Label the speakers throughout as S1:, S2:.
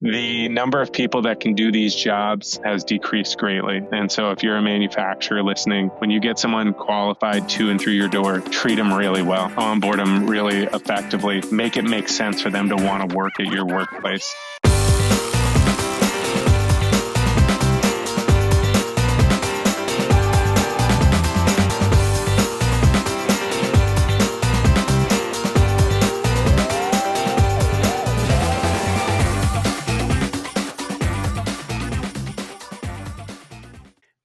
S1: the number of people that can do these jobs has decreased greatly. And so if you're a manufacturer listening, when you get someone qualified to and through your door, treat them really well, onboard them really effectively, make it make sense for them to want to work at your workplace.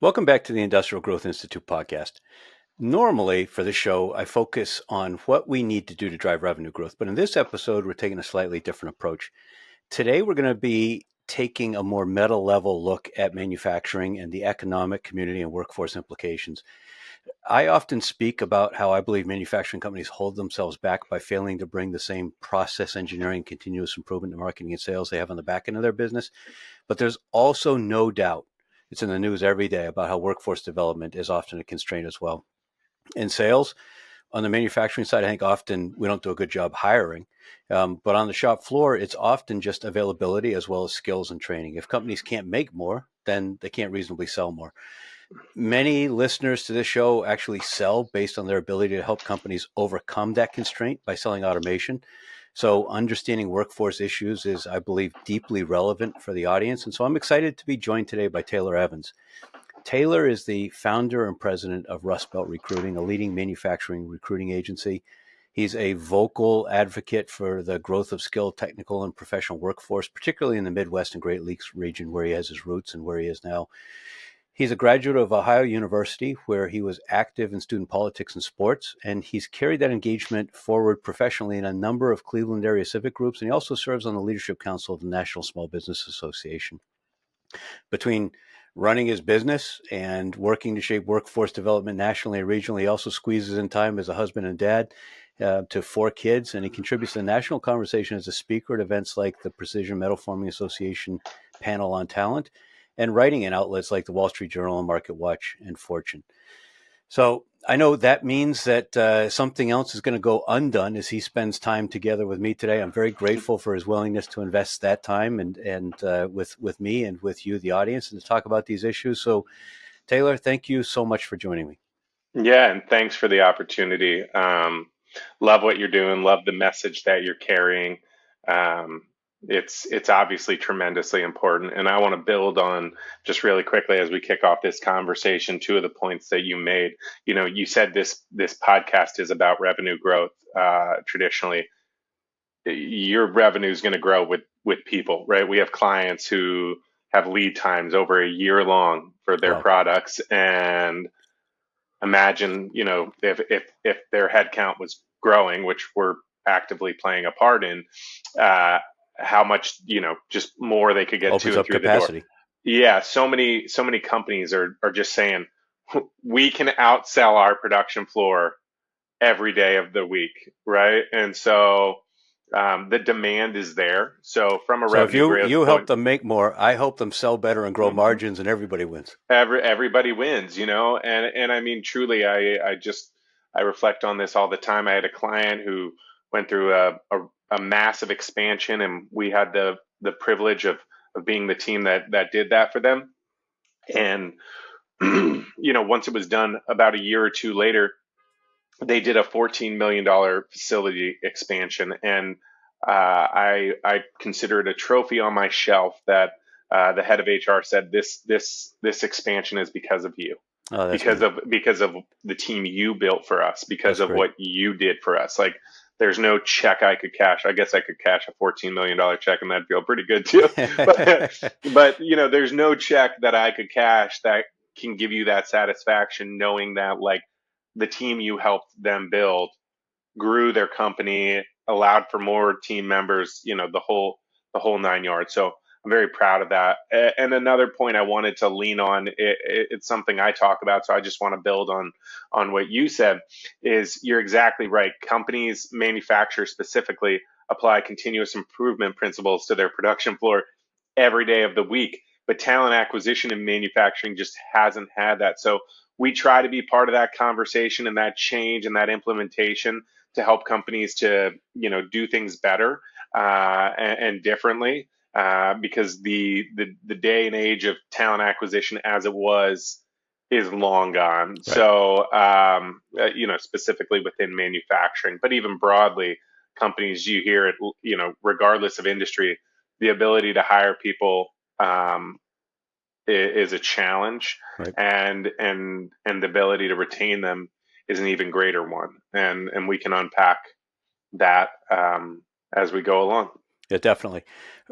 S2: Welcome back to the Industrial Growth Institute podcast. Normally for the show, I focus on what we need to do to drive revenue growth. But in this episode, we're taking a slightly different approach. Today, we're going to be taking a more meta level look at manufacturing and the economic, community, and workforce implications. I often speak about how I believe manufacturing companies hold themselves back by failing to bring the same process engineering, continuous improvement to marketing and sales they have on the back end of their business. But there's also no doubt, it's in the news every day, about how workforce development is often a constraint as well. In sales, on the manufacturing side, I think often we don't do a good job hiring. But on the shop floor, it's often just availability as well as skills and training. If companies can't make more, then they can't reasonably sell more. Many listeners to this show actually sell based on their ability to help companies overcome that constraint by selling automation. So understanding workforce issues is, I believe, deeply relevant for the audience. And so I'm excited to be joined today by Taylor Evans. Taylor is the founder and president of Rust Belt Recruiting, a leading manufacturing recruiting agency. He's a vocal advocate for the growth of skilled technical and professional workforce, particularly in the Midwest and Great Lakes region where he has his roots and where he is now. He's a graduate of Ohio University, where he was active in student politics and sports, and he's carried that engagement forward professionally in a number of Cleveland area civic groups, and he also serves on the Leadership Council of the National Small Business Association. Between running his business and working to shape workforce development nationally and regionally, he also squeezes in time as a husband and dad to 4 kids, and he contributes to the national conversation as a speaker at events like the Precision Metal Forming Association panel on talent, and writing in outlets like the Wall Street Journal and Market Watch and Fortune. So I know that means that something else is going to go undone as he spends time together with me today. I'm very grateful for his willingness to invest that time and with me and with you, the audience, and to talk about these issues. So Taylor, thank you so much for joining me.
S1: Yeah, and thanks for the opportunity. Love what you're doing. Love the message that you're carrying. It's obviously tremendously important, and I want to build on just really quickly as we kick off this conversation 2 of the points that you made. You know, you said this podcast is about revenue growth. Traditionally, your revenue is going to grow with people, right? We have clients who have lead times over a year long for their products, and imagine, you know, if their headcount was growing, which we're actively playing a part in, how much, you know, just more they could get
S2: Opens
S1: to and
S2: up
S1: through
S2: capacity.
S1: The door. Yeah, so many companies are just saying we can outsell our production floor every day of the week, right? And so the demand is there. So from a revenue growth,
S2: if you help them make more, I help them sell better and grow margins, and everybody wins.
S1: Everybody wins, you know, and I mean, truly, I reflect on this all the time. I had a client who went through a massive expansion, and we had the privilege of being the team that did that for them. And you know, once it was done, about a year or 2 later, they did a $14 million facility expansion, and I consider it a trophy on my shelf that the head of HR said this expansion is because of you, because of the team you built for us, because of what you did for us. Like, there's no check I could cash. I guess I could cash a $14 million check, and that'd feel pretty good too. But you know, there's no check that I could cash that can give you that satisfaction, knowing that, like, the team you helped them build grew their company, allowed for more team members, you know, the whole 9 yards. So I'm very proud of that. And another point I wanted to lean on, it's something I talk about, so I just want to build on what you said, is you're exactly right. Companies, manufacturers specifically, apply continuous improvement principles to their production floor every day of the week. But talent acquisition and manufacturing just hasn't had that. So we try to be part of that conversation and that change and that implementation to help companies to, you know, do things better and differently. because the day and age of talent acquisition as it was is long gone.
S2: Right.
S1: So, specifically within manufacturing, but even broadly, companies, you hear it, regardless of industry, the ability to hire people is a challenge,
S2: Right.
S1: and the ability to retain them is an even greater one. And we can unpack that as we go along.
S2: Yeah, definitely.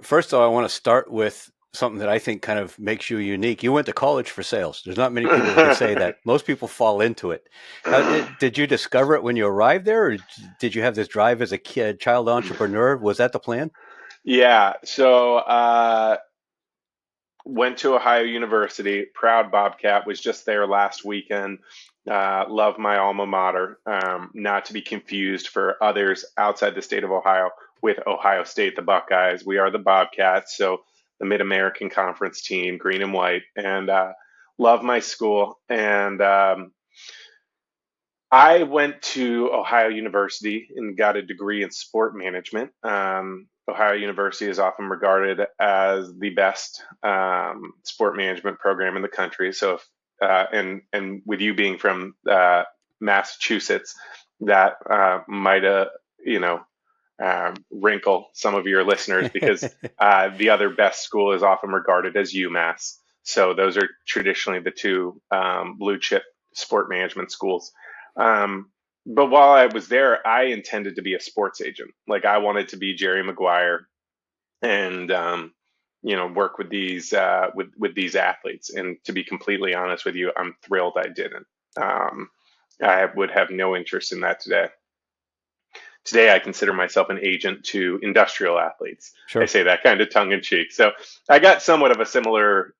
S2: First of all, I want to start with something that I think kind of makes you unique. You went to college for sales. There's not many people who can say that. Most people fall into it. How did you discover it when you arrived there, or did you have this drive as a kid, child entrepreneur? Was that the plan?
S1: Yeah. So went to Ohio University. Proud Bobcat. Was just there last weekend. Love my alma mater. Not to be confused for others outside the state of Ohio with Ohio State, the Buckeyes. We are the Bobcats. So the Mid American Conference team, green and white, and love my school. And I went to Ohio University and got a degree in sport management. Ohio University is often regarded as the best sport management program in the country. So, and with you being from Massachusetts, that might you know wrinkle some of your listeners because the other best school is often regarded as UMass. So those are traditionally the two blue chip sport management schools. But while I was there, I intended to be a sports agent. Like I wanted to be Jerry Maguire and work with these with these athletes. And to be completely honest with you, I'm thrilled I didn't. Um, I would have no interest in that today. Today, I consider myself an agent to industrial athletes. I
S2: Sure.
S1: say that kind of tongue in cheek. So I got somewhat of a similar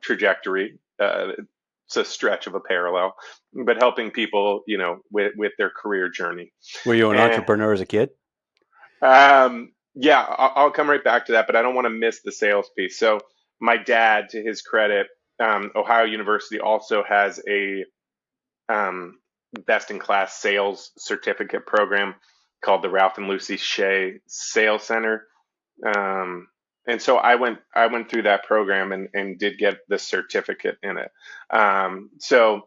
S1: trajectory. It's a stretch of a parallel, but helping people, with their career journey.
S2: Were you an
S1: And
S2: entrepreneur as a kid?
S1: yeah, I'll come right back to that, but I don't want to miss the sales piece. So my dad, to his credit, Ohio University also has a um, best in class sales certificate program called the Ralph and Lucy Shea Sales Center. Um, and so I went through that program and did get the certificate in it. So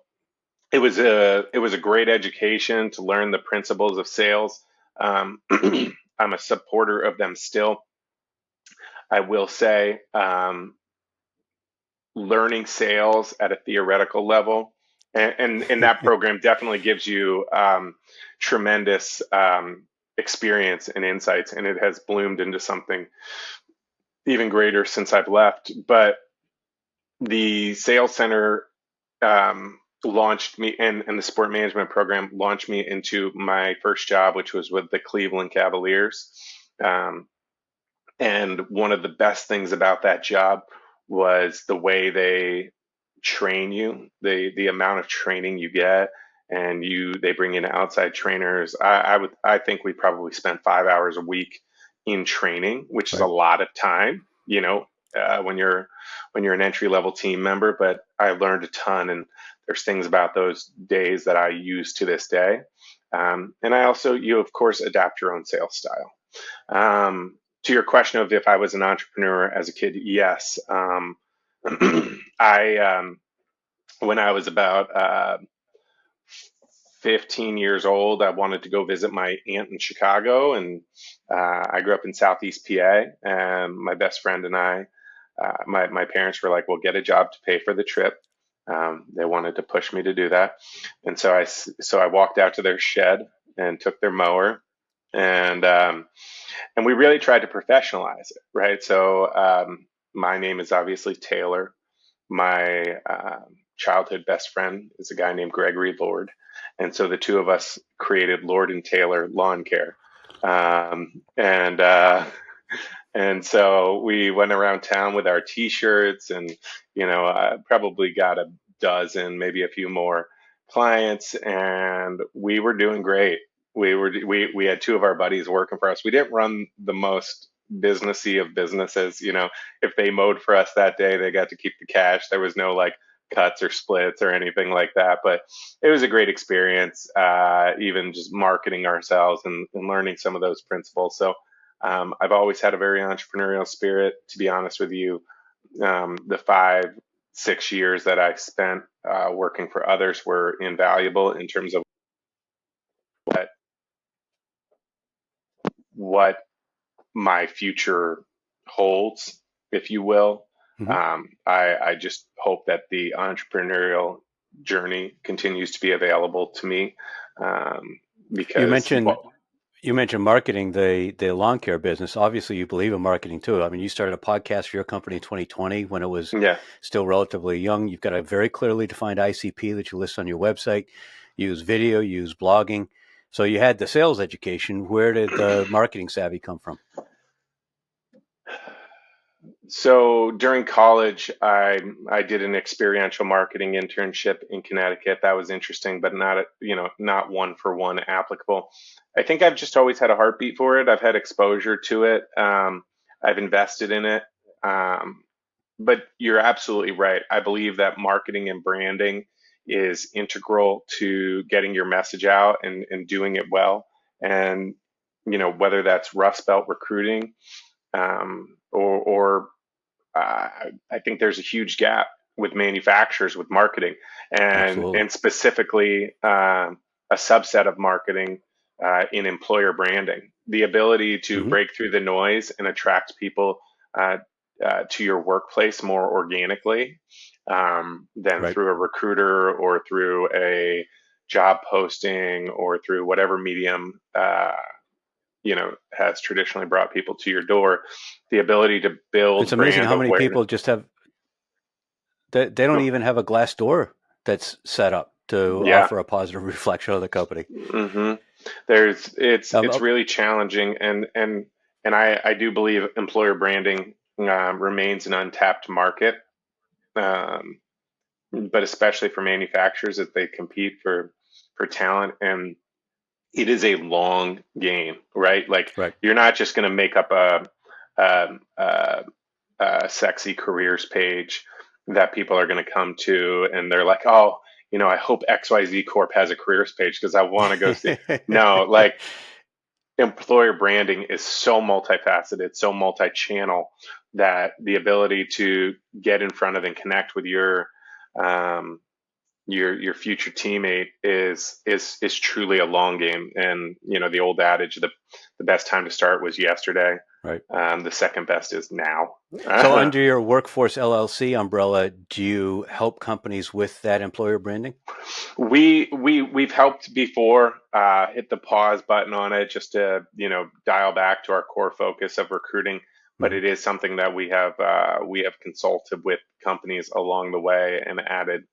S1: it was a great education to learn the principles of sales. I'm a supporter of them still. I will say learning sales at a theoretical level. And that program definitely gives you tremendous experience and insights, and it has bloomed into something even greater since I've left. But the sales center launched me, and the sport management program launched me into my first job, which was with the Cleveland Cavaliers. Um, And one of the best things about that job was the way they train you, the amount of training you get, and they bring in outside trainers. I think we probably spent 5 hours a week in training, which is a
S2: Right.
S1: lot of time, when you're an entry level team member. But I learned a ton, and there's things about those days that I use to this day. And I also, you of course adapt your own sales style. To your question of if I was an entrepreneur as a kid, yes. I When I was about 15 years old, I wanted to go visit my aunt in Chicago, and I grew up in Southeast PA. And my best friend and my parents were like, "Well, get a job to pay for the trip." They wanted to push me to do that, and so I walked out to their shed and took their mower, and and we really tried to professionalize it, right? So my name is obviously Taylor. My childhood best friend is a guy named Gregory Lord, and so the two of us created Lord and Taylor Lawn Care, and and so we went around town with our T-shirts, and I probably got a dozen, maybe a few more clients, and we were doing great. We had two of our buddies working for us. We didn't run the most businessy of businesses. If they mowed for us that day, they got to keep the cash. There was no like cuts or splits or anything like that. But it was a great experience, even just marketing ourselves and learning some of those principles. So I've always had a very entrepreneurial spirit, to be honest with you. The 5, 6 years that I spent working for others were invaluable in terms of what my future holds, if you will.
S2: Hmm.
S1: I just hope that the entrepreneurial journey continues to be available to me, um,
S2: You
S1: because,
S2: mentioned
S1: well,
S2: you mentioned marketing, the lawn care business. Obviously, you believe in marketing too. I mean, you started a podcast for your company in 2020 when it was
S1: yeah.
S2: still relatively young. You've got a very clearly defined ICP that you list on your website. You use video, you use blogging. So you had the sales education. Where did the marketing savvy come from?
S1: So during college, I did an experiential marketing internship in Connecticut. That was interesting, but not one for one applicable. I think I've just always had a heartbeat for it. I've had exposure to it. I've invested in it. Um, but you're absolutely right. I believe that marketing and branding is integral to getting your message out and doing it well. And whether that's Rust Belt recruiting, or I think there's a huge gap with manufacturers with marketing,
S2: Absolutely.
S1: and specifically a subset of marketing in employer branding. The ability to
S2: Hmm.
S1: break through the noise and attract people uh, to your workplace more organically than
S2: Right.
S1: through a recruiter or through a job posting or through whatever medium has traditionally brought people to your door. The ability to
S2: It's
S1: build
S2: amazing
S1: brand
S2: how many
S1: awareness.
S2: people just have they don't
S1: No,
S2: even have a glass door that's set up to
S1: yeah.
S2: offer a positive reflection of the company.
S1: hmm There's it's
S2: Uh,
S1: really challenging, and I do believe employer branding remains an untapped market, um, but especially for manufacturers as they compete for talent, and it is a long game, right? Like,
S2: right.
S1: you're not just going to make up a, a sexy careers page that people are going to come to, and they're like, oh, I hope XYZ Corp has a careers page because I want to go see. No, like, employer branding is so multifaceted, so multi-channel, that the ability to get in front of and connect with um, your future teammate is truly a long game. And the old adage, the best time to start was yesterday.
S2: Right.
S1: The second best is now.
S2: So, under your Workforce LLC umbrella, do you help companies with that employer branding?
S1: We've helped before. Hit the pause button on it just to dial back to our core focus of recruiting. But
S2: Hmm.
S1: it is something that we have consulted with companies along the way and added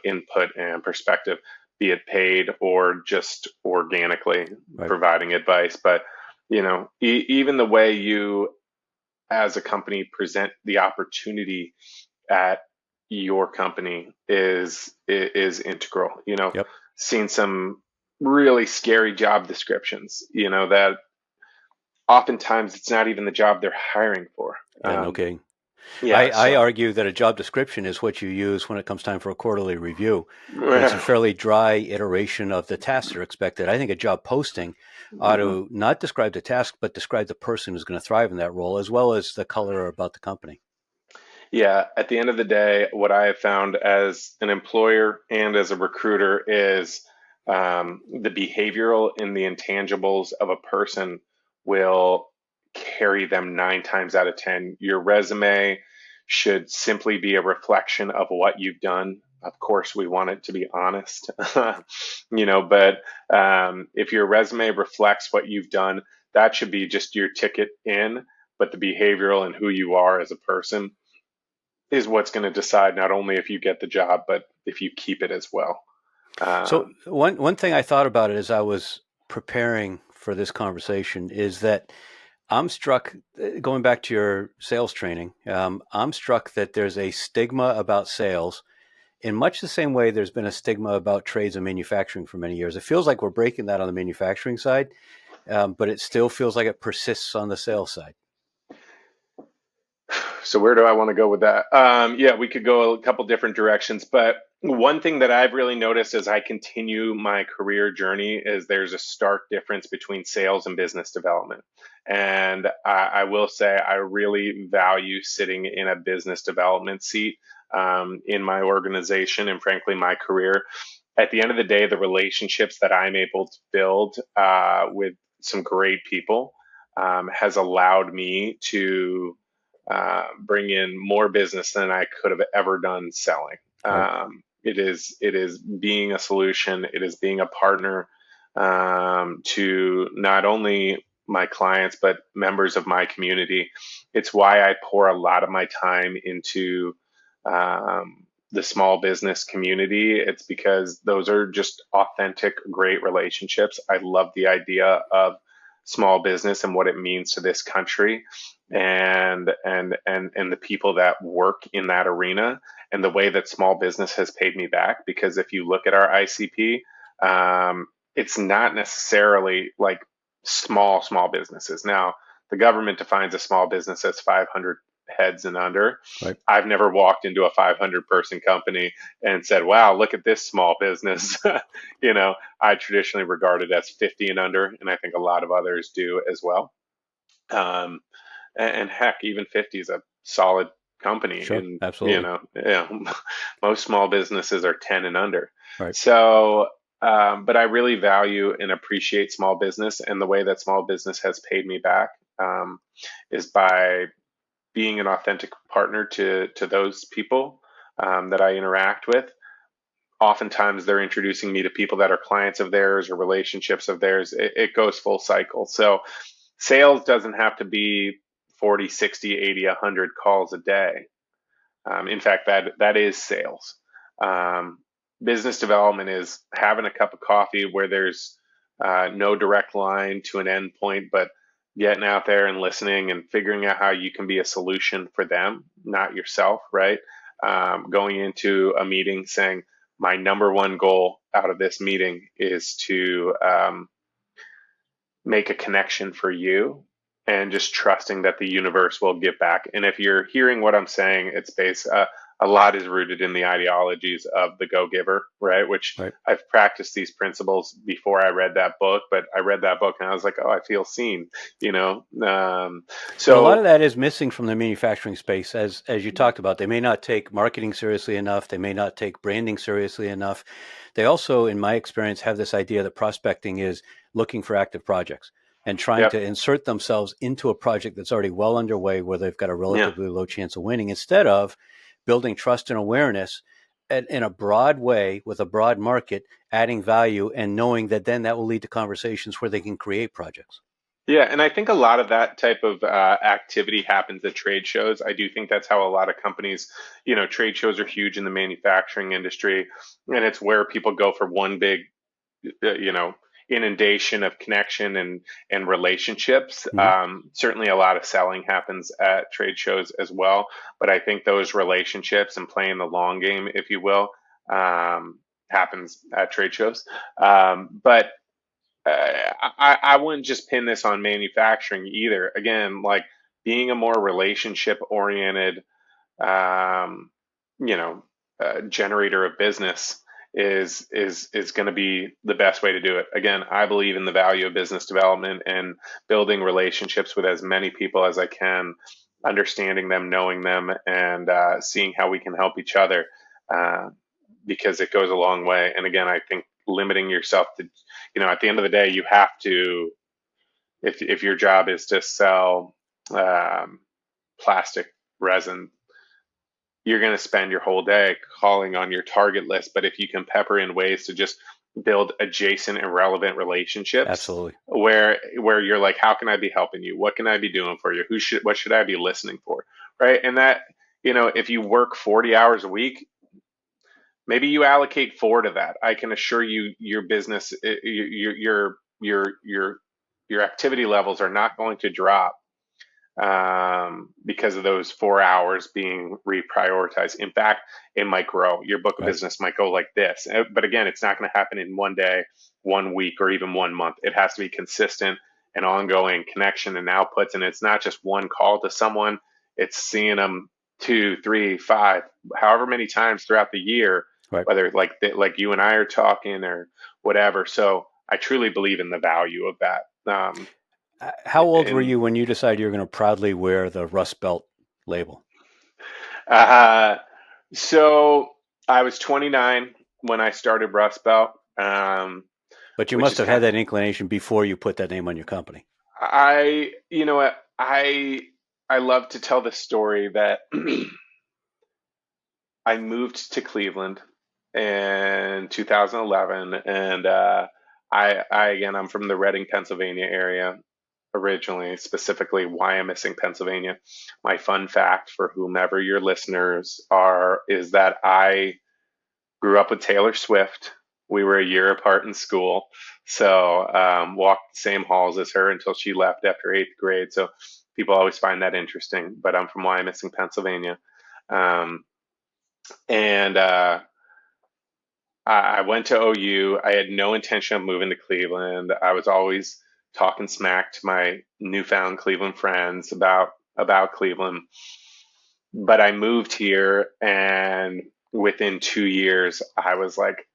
S1: input and perspective, be it paid or just organically
S2: Right.
S1: providing advice. But even the way you as a company present the opportunity at your company is integral.
S2: Yep.
S1: Seen some really scary job descriptions, that oftentimes it's not even the job they're hiring for.
S2: Yeah. No kidding.
S1: Yeah,
S2: I
S1: so
S2: argue that a job description is what you use when it comes time for a quarterly review, but it's a fairly dry iteration of the tasks that are expected. I think a job posting ought
S1: mhm.
S2: to not describe the task, but describe the person who's going to thrive in that role, as well as the color about the company.
S1: Yeah, at the end of the day, what I have found as an employer and as a recruiter is the behavioral and the intangibles of a person will carry them 9 times out of 10. Your resume should simply be a reflection of what you've done. Of course, we want it to be honest, but if your resume reflects what you've done, that should be just your ticket in. But the behavioral and who you are as a person is what's going to decide not only if you get the job, but if you keep it as well.
S2: So
S1: Um,
S2: one thing I thought about it as I was preparing for this conversation is that I'm struck, going back to your sales training, I'm struck that there's a stigma about sales in much the same way there's been a stigma about trades and manufacturing for many years. It feels like we're breaking that on the manufacturing side, but it still feels like it persists on the sales side.
S1: so where do I want to go with that? Yeah, we could go a couple different directions, but One thing that I've really noticed as I continue my career journey is there's a stark difference between sales and business development. And I will say I really value sitting in a business development seat in my organization and frankly my career. At the end of the day, the relationships that I'm able to build with some great people has allowed me to bring in more business than I could have ever done selling.
S2: Right.
S1: It is being a solution. It is being a partner to not only my clients but members of my community. It's why I pour a lot of my time into the small business community. It's because those are just authentic, great relationships. I love the idea of small business and what it means to this country and the people that work in that arena and the way that small business has paid me back. Because if you look at our ICP, it's not necessarily like small businesses. Now, the government defines a small business as 500 heads and under.
S2: Right.
S1: I've never walked into a 500 person company and said, wow, look at this small business. I traditionally regard it as 50 and under, and I think a lot of others do as well. Um, and heck, even 50 is a solid company.
S2: Sure.
S1: And
S2: Absolutely.
S1: most small businesses are 10 and under.
S2: Right.
S1: So, but I really value and appreciate small business, and the way that small business has paid me back is by being an authentic partner to those people that I interact with. Oftentimes, they're introducing me to people that are clients of theirs or relationships of theirs. It goes full cycle. So, sales doesn't have to be 40, 60, 80, 100 calls a day. In fact, that is sales. Um, Business development is having a cup of coffee where there's no direct line to an endpoint, but getting out there and listening and figuring out how you can be a solution for them, not yourself, right? Going into a meeting saying, my number one goal out of this meeting is to make a connection for you, and just trusting that the universe will give back. And if you're hearing what I'm saying, it's based a lot is rooted in the ideologies of the go giver, right? Which
S2: Right.
S1: I've practiced these principles before I read that book, but I read that book and I was like, oh, I feel seen, you know.
S2: And a lot of
S1: So
S2: that is missing from the manufacturing space, as you talked about. They may not take marketing seriously enough. They may not take branding seriously enough. They also, in my experience, have this idea that prospecting is looking for active projects and trying
S1: yep,
S2: to insert themselves into a project that's already well underway where they've got a
S1: yeah.
S2: relatively low chance of winning, instead of building trust and awareness in a broad way with a broad market, adding value and knowing that then that will lead to conversations where they can create projects.
S1: Yeah, and I think a lot of that type of activity happens at trade shows. I do think that's how a lot of companies, trade shows are huge in the manufacturing industry, and it's where people go for one big, you know, inundation of connection and relationships.
S2: Mm-hmm.
S1: Certainly, a lot of selling happens at trade shows as well, but I think those relationships and playing the long game, if you will, happens at trade shows. But I wouldn't just pin this on manufacturing either. Again, like being a more relationship oriented, um, you know, generator of business is going to be the best way to do it. Again, I believe in the value of business development and building relationships with as many people as I can, understanding them, knowing them, and seeing how we can help each other. Uh, because it goes a long way. And again, I think limiting yourself to, at the end of the day, you have to, if your job is to sell um, plastic resin, you're going to spend your whole day calling on your target list. But if you can pepper in ways to just build adjacent and relevant relationships
S2: Absolutely.
S1: where you're like, how can I be helping you? What can I be doing for you? What should I be listening for? Right. And that, if you work 40 hours a week, maybe you allocate 4 to that. I can assure you, your business, your activity levels are not going to drop because of those 4 hours being reprioritized. In fact, it might grow. Your book of
S2: Right.
S1: business might go like this. But again, it's not going to happen in one day, 1 week, or even 1 month. It has to be consistent and ongoing connection and outputs. And it's not just one call to someone, it's seeing them 2, 3, 5, however many times throughout the year
S2: Right.
S1: whether like you and I are talking or whatever. So I truly believe in the value of that.
S2: How old were
S1: And
S2: you when you decided you were going to proudly wear the Rust Belt label?
S1: uh, so I was 29 when I started Rust Belt,
S2: But you
S1: which
S2: must
S1: is
S2: have had
S1: kind of,
S2: that inclination before you put that name on your company.
S1: you know what, I love to tell the story that I moved to Cleveland in 2011, and again, I'm from the Reading, Pennsylvania area originally, specifically Wyomissing, Pennsylvania. My fun fact for whomever your listeners are is that I grew up with Taylor Swift. We were a year apart in school, so walked the same halls as her until she left after eighth grade. So people always find that interesting. But I'm from Wyomissing, Pennsylvania, um, and I went to OU. I had no intention of moving to Cleveland. I was always talking smack to my newfound Cleveland friends about Cleveland. But I moved here, and within 2 years, I was like,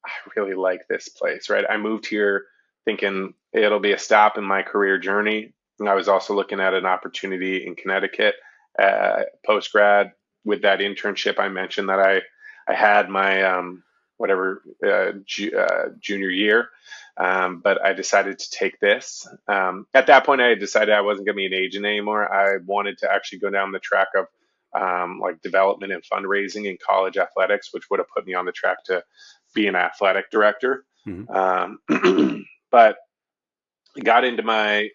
S1: I really like this place, right? I moved here thinking it'll be a stop in my career journey. And I was also looking at an opportunity in Connecticut, post grad, with that internship I mentioned that I had my whatever junior year, but I decided to take this. At that point, I decided I wasn't going to be an agent anymore. I wanted to actually go down the track of like development and fundraising in college athletics, which would have put me on the track to be an athletic director.
S2: Mm-hmm.
S1: Um, but got into my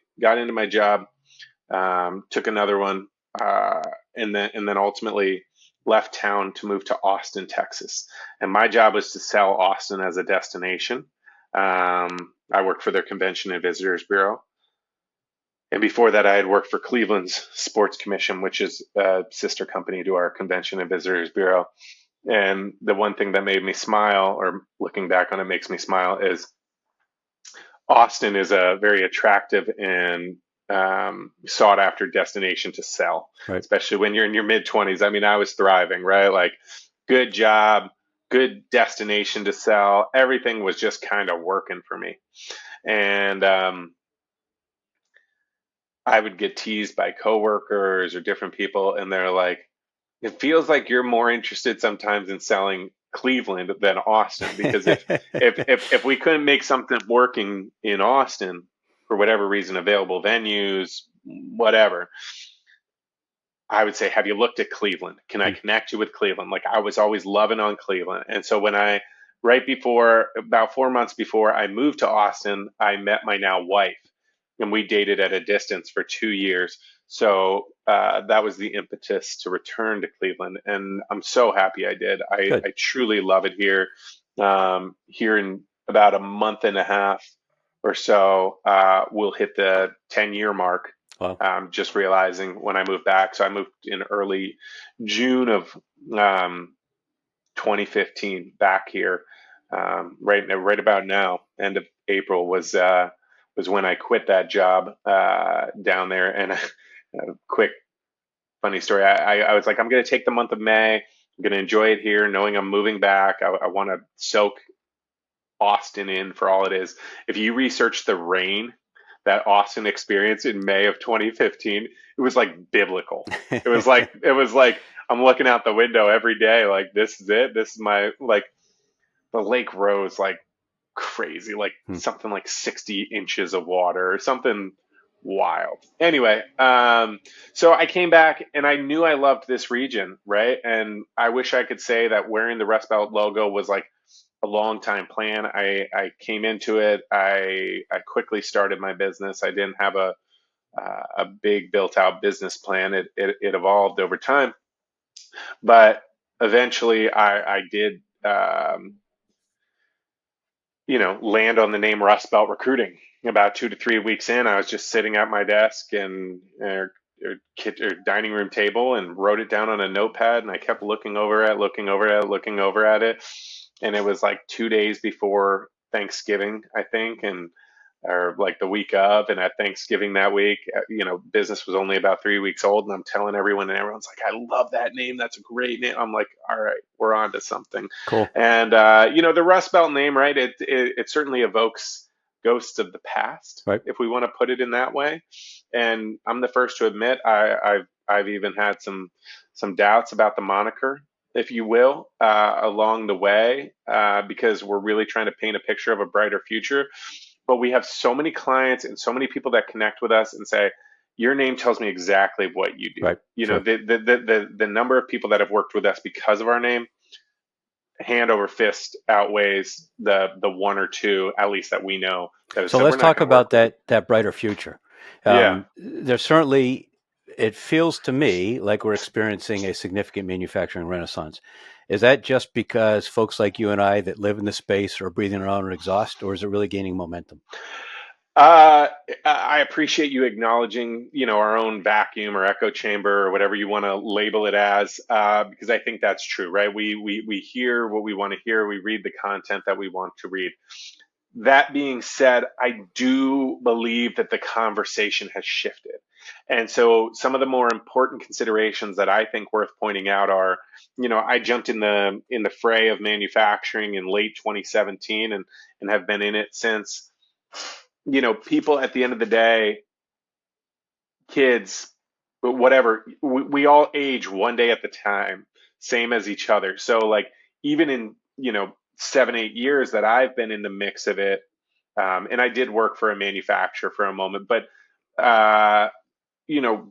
S1: job, took another one, uh, and then ultimately left town to move to Austin, Texas. And my job was to sell Austin as a destination. I worked for their Convention and Visitors Bureau. And before that, I had worked for Cleveland's Sports Commission, which is a sister company to our Convention and Visitors Bureau. And the one thing that made me smile, or looking back on it makes me smile, is Austin is a very attractive and sought after destination to sell,
S2: Right.
S1: especially when you're in your mid 20s. I mean, I was thriving, right? Like, good job, good destination to sell. Everything was just kind of working for me. And I would get teased by coworkers or different people, and they're like, it feels like you're more interested sometimes in selling Cleveland than Austin, because if we couldn't make something working in Austin for whatever reason, available venues, whatever, I would say, have you looked at Cleveland? Can I connect you with Cleveland? Like, I was always loving on Cleveland. And so when right before, about 4 months before I moved to Austin, I met my now wife, and we dated at a distance for 2 years. So that was the impetus to return to Cleveland. And I'm so happy I did. I,
S2: Good.
S1: I truly love it here. Here in about a month and a half or so, we'll hit the 10-year mark.
S2: Wow.
S1: Just realizing when I moved back. So I moved in early June of 2015 back here. Right about now, end of April was when I quit that job down there. And a quick funny story. I was like, I'm going to take the month of May. I'm going to enjoy it here, knowing I'm moving back. I want to soak Austin in for all it is. If you research the rain that Austin experienced in May of 2015, it was like biblical. It was like I'm looking out the window every day, like, this is it. This is my, like, the lake rose like crazy, like something like 60 inches of water or something wild. Anyway, so I came back and I knew I loved this region, right? And I wish I could say that wearing the Rust Belt logo was like a long time plan. I came into it. I quickly started my business. I didn't have a big built out business plan. It evolved over time, but eventually I did land on the name Rust Belt Recruiting. About 2 to 3 weeks in, I was just sitting at my desk and dining room table and wrote it down on a notepad, and I kept looking over at it. And it was like 2 days before Thanksgiving, I think, and or like the week of, and at Thanksgiving that week, business was only about 3 weeks old, and I'm telling everyone, and everyone's like, I love that name. That's a great name. I'm like, all right, we're on to something.
S2: Cool.
S1: And the Rust Belt name, right? It certainly evokes ghosts of the past,
S2: Right.
S1: if we want to put it in that way. And I'm the first to admit I've even had some doubts about the moniker, if you will, along the way, because we're really trying to paint a picture of a brighter future. But we have so many clients and so many people that connect with us and say, your name tells me exactly what you do.
S2: Right. Sure.
S1: The number of people that have worked with us because of our name, hand over fist, outweighs the one or two, at least that we know, that have
S2: So
S1: said, we're
S2: let's
S1: not
S2: talk
S1: going to work
S2: about
S1: with you.
S2: that brighter future.
S1: Yeah.
S2: There's certainly, it feels to me like we're experiencing a significant manufacturing renaissance. Is that just because folks like you and I that live in the space are breathing around in exhaust, or is it really gaining momentum?
S1: I appreciate you acknowledging, our own vacuum or echo chamber or whatever you want to label it as, because I think that's true, right? We hear what we want to hear. We read the content that we want to read. That being said, I do believe that the conversation has shifted. And so some of the more important considerations that I think worth pointing out are, I jumped in the fray of manufacturing in late 2017 and have been in it since. People at the end of the day, kids, whatever, we all age one day at the time, same as each other. So like even in, 7, 8 years that I've been in the mix of it, and I did work for a manufacturer for a moment, but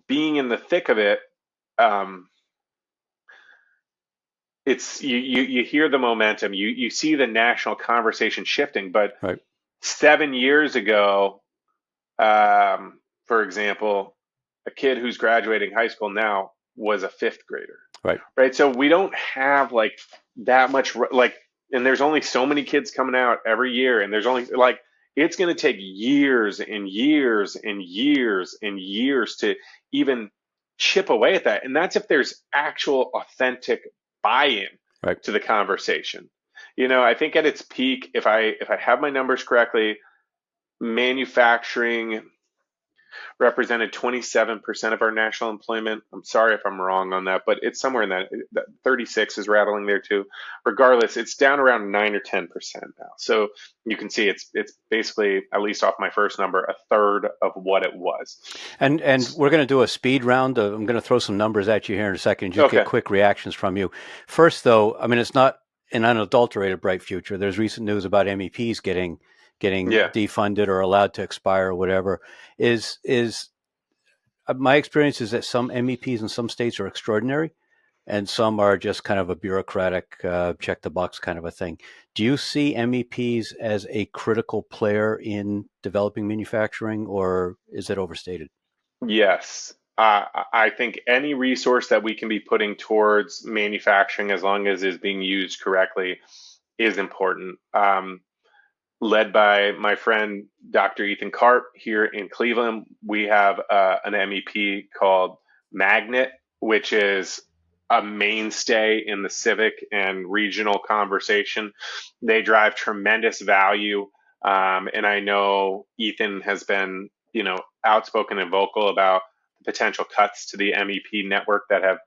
S1: being in the thick of it, um, it's you hear the momentum, you see the national conversation shifting. But
S2: Right.
S1: 7 years ago, for example, a kid who's graduating high school now was a fifth grader,
S2: Right.
S1: right? So we don't have like that much, like, and there's only so many kids coming out every year, and there's only like, it's going to take years and years and years and years to even chip away at that. And that's if there's actual authentic buy-in
S2: Right.
S1: to the conversation. I think at its peak, if I have my numbers correctly, manufacturing represented 27% of our national employment. I'm sorry if I'm wrong on that, but it's somewhere in that 36 is rattling there too. Regardless, it's down around 9 or 10% now. So you can see it's basically, at least off my first number, a third of what it was.
S2: And we're going to do a speed round. I'm going to throw some numbers at you here in a second and just get
S1: Okay.
S2: quick reactions from you. First, though, I mean, it's not an unadulterated bright future. There's recent news about MEPs getting
S1: Yeah.
S2: defunded or allowed to expire or whatever. Is my experience is that some MEPs in some states are extraordinary, and some are just kind of a bureaucratic check the box kind of a thing. Do you see MEPs as a critical player in developing manufacturing, or is it overstated?
S1: Yes. I think any resource that we can be putting towards manufacturing, as long as it's being used correctly, is important. Led by my friend Dr. Ethan Karp here in Cleveland, we have an MEP called Magnet, which is a mainstay in the civic and regional conversation. They drive tremendous value. And I know Ethan has been, outspoken and vocal about potential cuts to the MEP network that have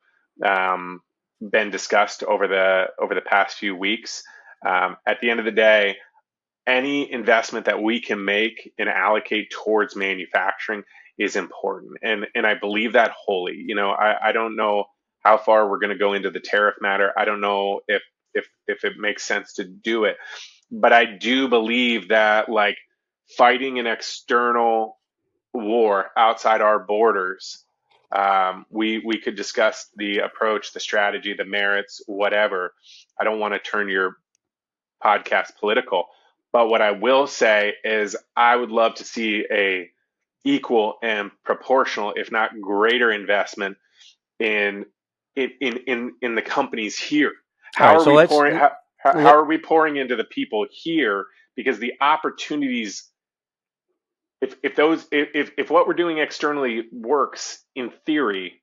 S1: been discussed over the past few weeks. At the end of the day, any investment that we can make and allocate towards manufacturing is important. And I believe that wholly. I don't know how far we're going to go into the tariff matter. I don't know if it makes sense to do it. But I do believe that like fighting an external war outside our borders, we could discuss the approach, the strategy, the merits, whatever. I don't want to turn your podcast political. But what I will say is I would love to see a equal and proportional, if not greater, investment in in the companies here.
S2: All
S1: How
S2: right,
S1: are
S2: so
S1: we
S2: let's
S1: pouring? How
S2: let,
S1: are we pouring into the people here? Because the opportunities, if what we're doing externally works in theory,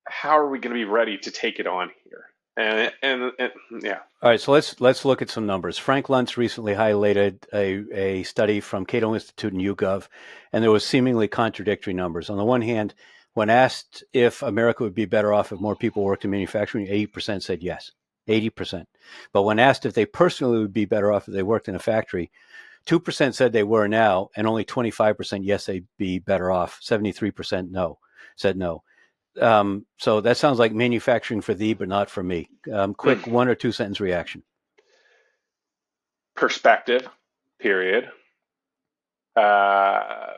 S1: how are we going to be ready to take it on here? And yeah.
S2: All right, so let's look at some numbers. Frank Luntz recently highlighted a study from Cato Institute and YouGov, and there was seemingly contradictory numbers. On the one hand, when asked if America would be better off if more people worked in manufacturing, 80% said yes, 80%. But when asked if they personally would be better off if they worked in a factory, 2% said they were now, and only 25% yes, they'd be better off. 73% no, said no. So that sounds like manufacturing for thee, but not for me.
S1: Mm.
S2: Quick 1 or 2 sentence reaction.
S1: Perspective, period. Uh,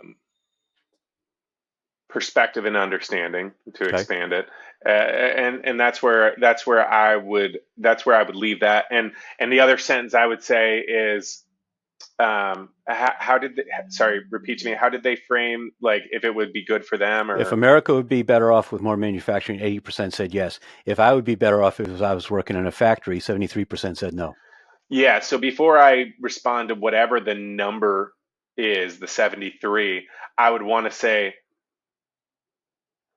S1: Perspective and understanding, to
S2: Okay.
S1: expand it, and that's where I would leave that. And the other sentence I would say is, how did they, sorry, repeat to me, how did they frame, like, if it would be good for them,
S2: If
S1: or?
S2: America would be better off with more manufacturing, 80% said yes. If I would be better off if I was working in a factory, 73% said no.
S1: Yeah, so before I respond to whatever the number is, the 73, I would want to say,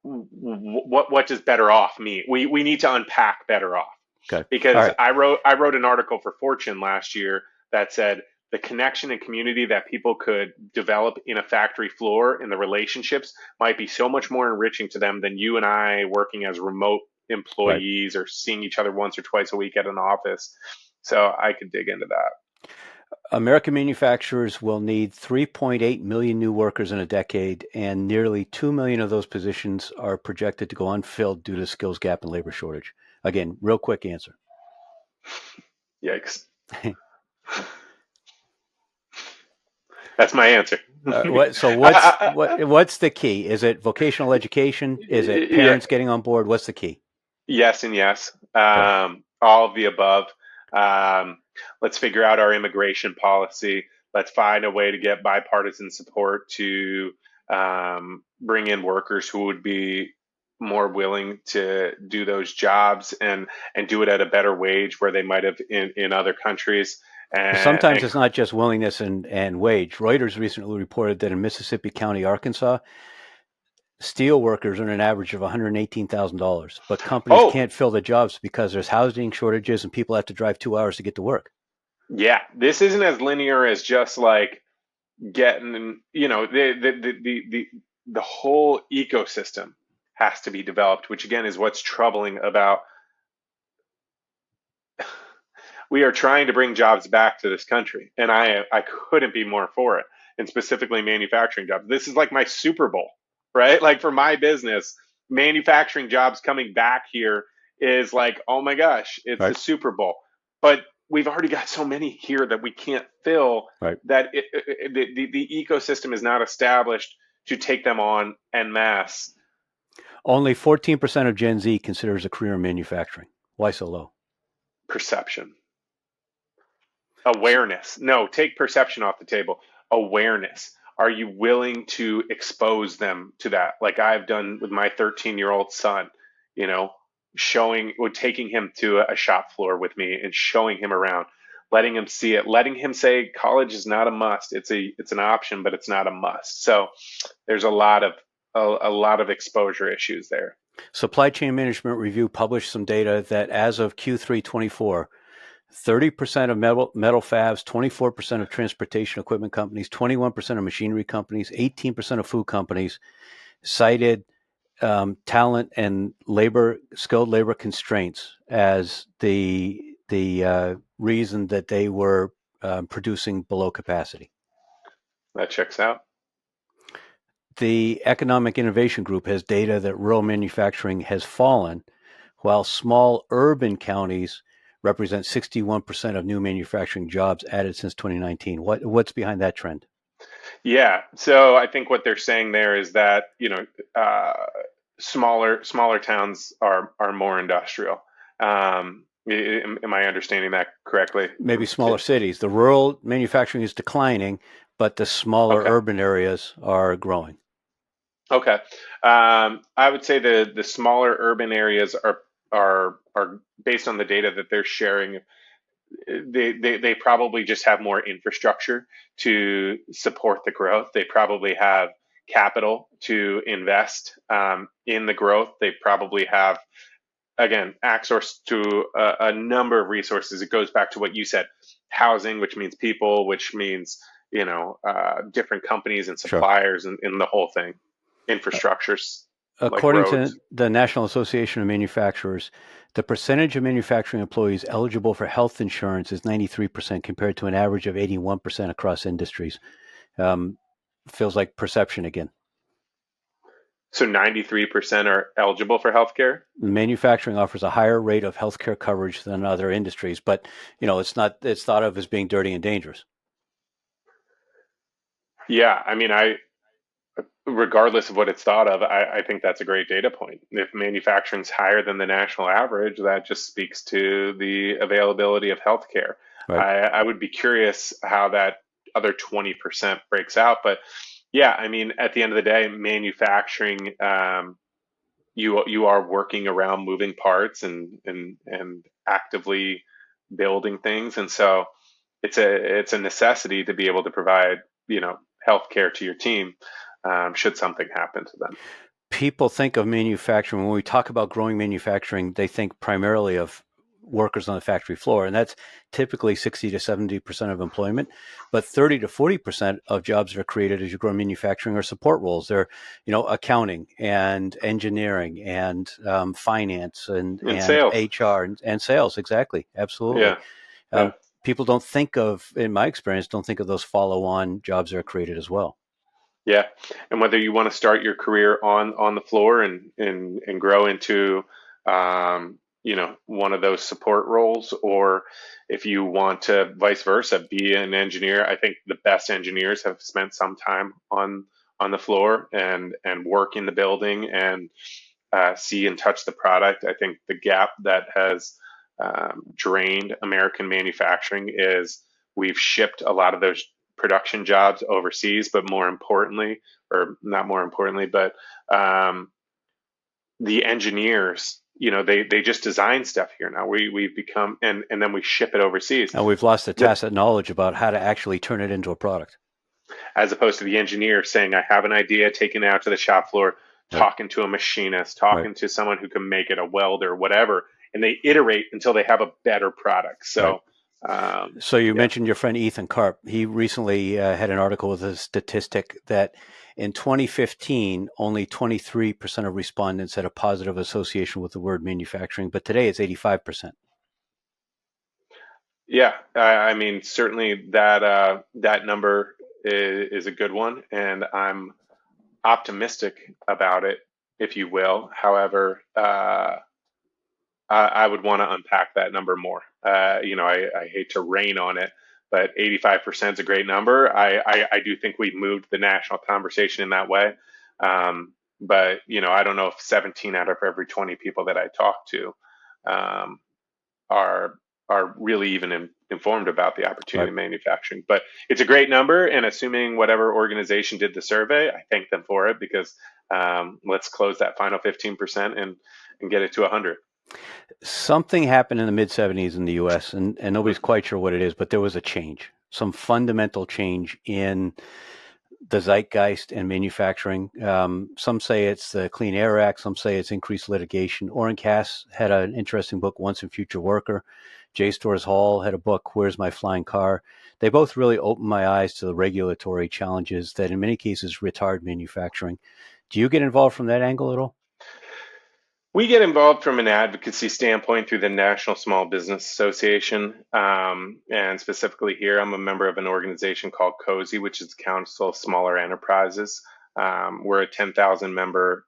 S1: what does better off mean? We need to unpack better off,
S2: Okay. All
S1: because
S2: right.
S1: I wrote an article for Fortune last year that said the connection and community that people could develop in a factory floor, and the relationships, might be so much more enriching to them than you and I working as remote
S2: Right.
S1: employees or seeing each other once or twice a week at an office. So I could dig into that.
S2: American manufacturers will need 3.8 million new workers in a decade, and nearly 2 million of those positions are projected to go unfilled due to skills gap and labor shortage. Again, real quick answer.
S1: Yikes. That's my answer.
S2: So
S1: I,
S2: what's the key? Is it vocational education? Is it
S1: yeah,
S2: parents getting on board? What's the key?
S1: yes and yes.
S2: Okay.
S1: All of the above. Um, let's figure out our immigration policy. Let's find a way to get bipartisan support to bring in workers who would be more willing to do those jobs, and do it at a better wage where they might have in other countries.
S2: Well,
S1: And,
S2: sometimes
S1: and
S2: it's not just willingness and wage. Reuters recently reported that in Mississippi County, Arkansas, steel workers earn an average of $118,000, but companies
S1: oh,
S2: can't fill the jobs because there's housing shortages and people have to drive 2 hours to get to work.
S1: yeah, this isn't as linear as just like getting, the whole ecosystem has to be developed, which again is what's troubling about. We are trying to bring jobs back to this country, and I couldn't be more for it, and specifically manufacturing jobs. This is like my Super Bowl, right? Like, for my business, manufacturing jobs coming back here is like, oh my gosh, it's the
S2: Right.
S1: Super Bowl. But we've already got so many here that we can't fill,
S2: Right.
S1: that the ecosystem is not established to take them on en masse.
S2: Only 14% of Gen Z considers a career in manufacturing. Why so low?
S1: Perception. Awareness. No, take perception off the table. Awareness. Are you willing to expose them to that? Like I've done with my 13-year-old son, you know, taking him to a shop floor with me and showing him around, letting him see it, letting him say college is not a must. It's an option, but it's not a must. So there's a lot of exposure issues there.
S2: Supply Chain Management Review published some data that as of Q3 24, 30% of metal fabs, 24% of transportation equipment companies, 21% of machinery companies, 18% of food companies cited talent and skilled labor constraints as the reason that they were producing below capacity.
S1: That checks out.
S2: The Economic Innovation Group has data that rural manufacturing has fallen, while small urban counties represent 61% of new manufacturing jobs added since 2019. What's behind that trend?
S1: Yeah. So I think what they're saying there is that, smaller towns are more industrial. Am I understanding that correctly?
S2: Maybe smaller cities. The rural manufacturing is declining, but the smaller
S1: Okay.
S2: urban areas are growing.
S1: Okay. I would say the smaller urban areas are based on the data that they're sharing. They probably just have more infrastructure to support the growth. They probably have capital to invest in the growth. They probably have again, access to a number of resources. It goes back to what you said: housing, which means people, which means different companies and
S2: Sure.
S1: suppliers, and the whole thing, infrastructures like
S2: According to
S1: roads.
S2: the National Association of Manufacturers, the percentage of manufacturing employees eligible for health insurance is 93% compared to an average of 81% across industries. Um, Feels like perception again.
S1: So 93% are eligible for healthcare.
S2: Manufacturing offers a higher rate of healthcare coverage than other industries, but it's thought of as being dirty and dangerous.
S1: Yeah, I mean, regardless of what it's thought of, I think that's a great data point. If manufacturing's higher than the national average, that just speaks to the availability of healthcare.
S2: Right.
S1: I would be curious how that other 20% breaks out. But yeah, I mean, at the end of the day, manufacturing, you are working around moving parts and actively building things, and so it's a necessity to be able to provide healthcare to your team, should something happen to them.
S2: People think of manufacturing, when we talk about growing manufacturing, they think primarily of workers on the factory floor, and that's typically 60 to 70% of employment. But 30 to 40% of jobs that are created as you grow manufacturing are support roles. They're, accounting and engineering and finance
S1: In
S2: and
S1: sales.
S2: HR and sales. Exactly. Absolutely.
S1: Yeah, yeah.
S2: Um, People don't think of, in my experience, don't think of those follow-on jobs that are created as well.
S1: Yeah, and whether you want to start your career on the floor and grow into one of those support roles, or if you want to vice versa, be an engineer. I think the best engineers have spent some time on the floor and work in the building and see and touch the product. I think the gap that has drained American manufacturing is we've shipped a lot of those production jobs overseas, but more importantly, or not more importantly, but the engineers, they just design stuff here now. We've become, and then we ship it overseas.
S2: And we've lost the
S1: The,
S2: tacit knowledge about how to actually turn it into a product.
S1: as opposed to the engineer saying, I have an idea, taking it out to the shop floor,
S2: Right.
S1: talking to a machinist,
S2: Right.
S1: talking to someone who can make it, a welder, whatever, and they iterate until they have a better product.
S2: Right.
S1: So,
S2: So you
S1: yeah.
S2: mentioned your friend Ethan Karp. He recently had an article with a statistic that in 2015, only 23% of respondents had a positive association with the word manufacturing, but today it's 85%.
S1: Yeah, I mean, certainly that number is a good one, and I'm optimistic about it, if you will. However, I would want to unpack that number more. I hate to rain on it, but 85% is a great number. I do think we've moved the national conversation in that way. But I don't know if 17 out of every 20 people that I talk to um, are really even informed about the opportunity
S2: Right.
S1: in manufacturing. But it's a great number, and assuming whatever organization did the survey, I thank them for it, because let's close that final 15% and get it to 100.
S2: Something happened in the mid 70s in the US, and nobody's quite sure what it is, but there was a change, some fundamental change in the zeitgeist and manufacturing. Some say it's the Clean Air Act, some say it's increased litigation. Orrin Cass had an interesting book, Once and Future Worker. J. Stores Hall had a book, Where's My Flying Car? They both really opened my eyes to the regulatory challenges that in many cases retard manufacturing. Do you get involved from that angle at all?
S1: We get involved from an advocacy standpoint through the National Small Business Association. And specifically here, I'm a member of an organization called COSI, which is Council of Smaller Enterprises. We're a 10,000 member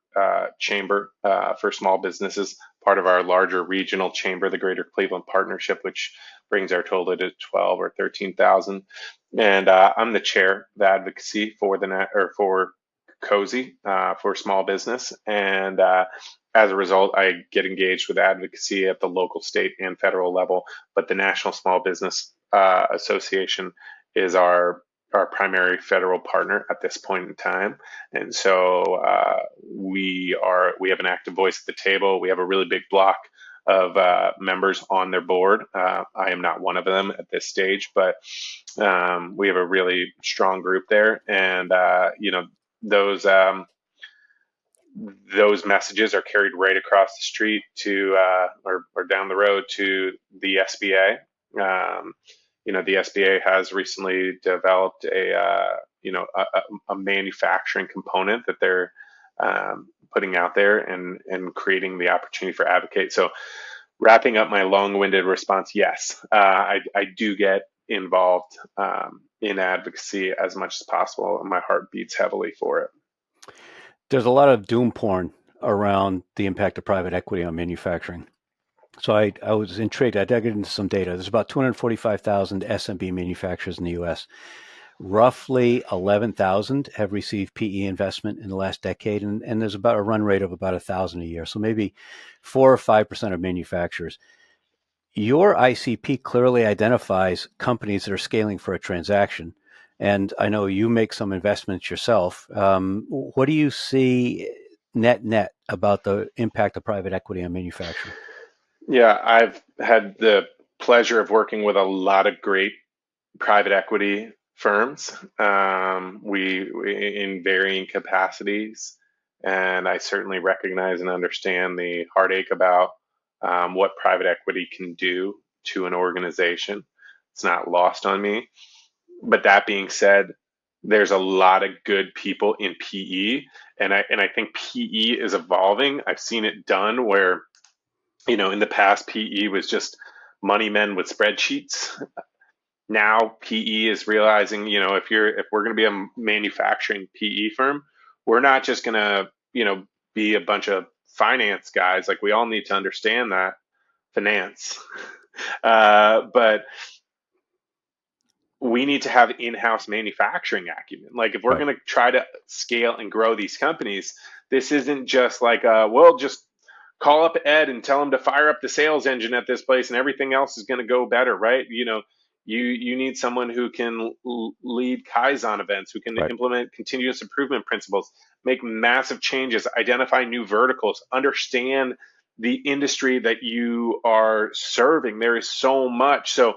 S1: chamber for small businesses, part of our larger regional chamber, the Greater Cleveland Partnership, which brings our total to 12 or 13,000. And I'm the chair of advocacy for for COSI, for small business. And as a result, I get engaged with advocacy at the local, state, and federal level. But the National Small Business Association is our primary federal partner at this point in time, and so we have an active voice at the table. We have a really big block of members on their board. I am not one of them at this stage, but we have a really strong group there, and those. those messages are carried right across the street to or down the road to the SBA. The SBA has recently developed a manufacturing component that they're putting out there and creating the opportunity for advocate. So wrapping up my long-winded response, yes, I do get involved in advocacy as much as possible, and my heart beats heavily for it.
S2: There's a lot of doom porn around the impact of private equity on manufacturing. So I was intrigued. I dug into some data. There's about 245,000 SMB manufacturers in the U.S. Roughly 11,000 have received PE investment in the last decade, and there's about a run rate of about 1,000 a year. So maybe 4 or 5% of manufacturers. Your ICP clearly identifies companies that are scaling for a transaction. And I know you make some investments yourself. What do you see net about the impact of private equity on manufacturing?
S1: Yeah, I've had the pleasure of working with a lot of great private equity firms. We in varying capacities, and I certainly recognize and understand the heartache about what private equity can do to an organization. It's not lost on me. But that being said, there's a lot of good people in PE, and I think PE is evolving. I've seen it done where, in the past, PE was just money men with spreadsheets. Now PE is realizing, if we're going to be a manufacturing PE firm, we're not just going to, be a bunch of finance guys. Like, we all need to understand that finance, but we need to have in-house manufacturing acumen. Like, if we're
S2: Right.
S1: going to try to scale and grow these companies, this isn't just like, well, just call up Ed and tell him to fire up the sales engine at this place and everything else is going to go better, right? You need someone who can lead Kaizen events, who can
S2: Right.
S1: implement continuous improvement principles, make massive changes, identify new verticals, understand the industry that you are serving. There is so much. So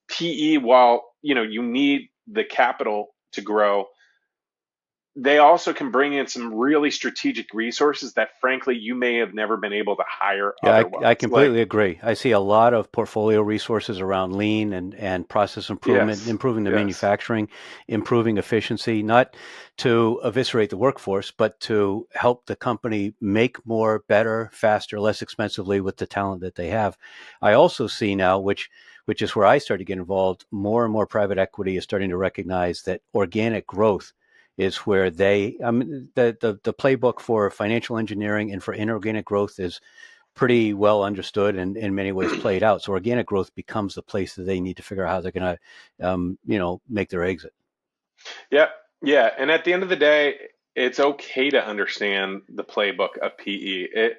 S1: PE, while you need the capital to grow, they also can bring in some really strategic resources that frankly you may have never been able to hire
S2: Yeah, I
S1: otherwise. Like,
S2: completely agree. I see a lot of portfolio resources around lean and process improvement,
S1: yes,
S2: improving the
S1: yes.
S2: manufacturing, improving efficiency, not to eviscerate the workforce, but to help the company make more, better, faster, less expensively with the talent that they have. I also see now, which is where I started to get involved, more and more private equity is starting to recognize that organic growth is where the playbook for financial engineering and for inorganic growth is pretty well understood and in many ways played out. So organic growth becomes the place that they need to figure out how they're going to, make their exit.
S1: Yeah, yeah. And at the end of the day, it's okay to understand the playbook of PE.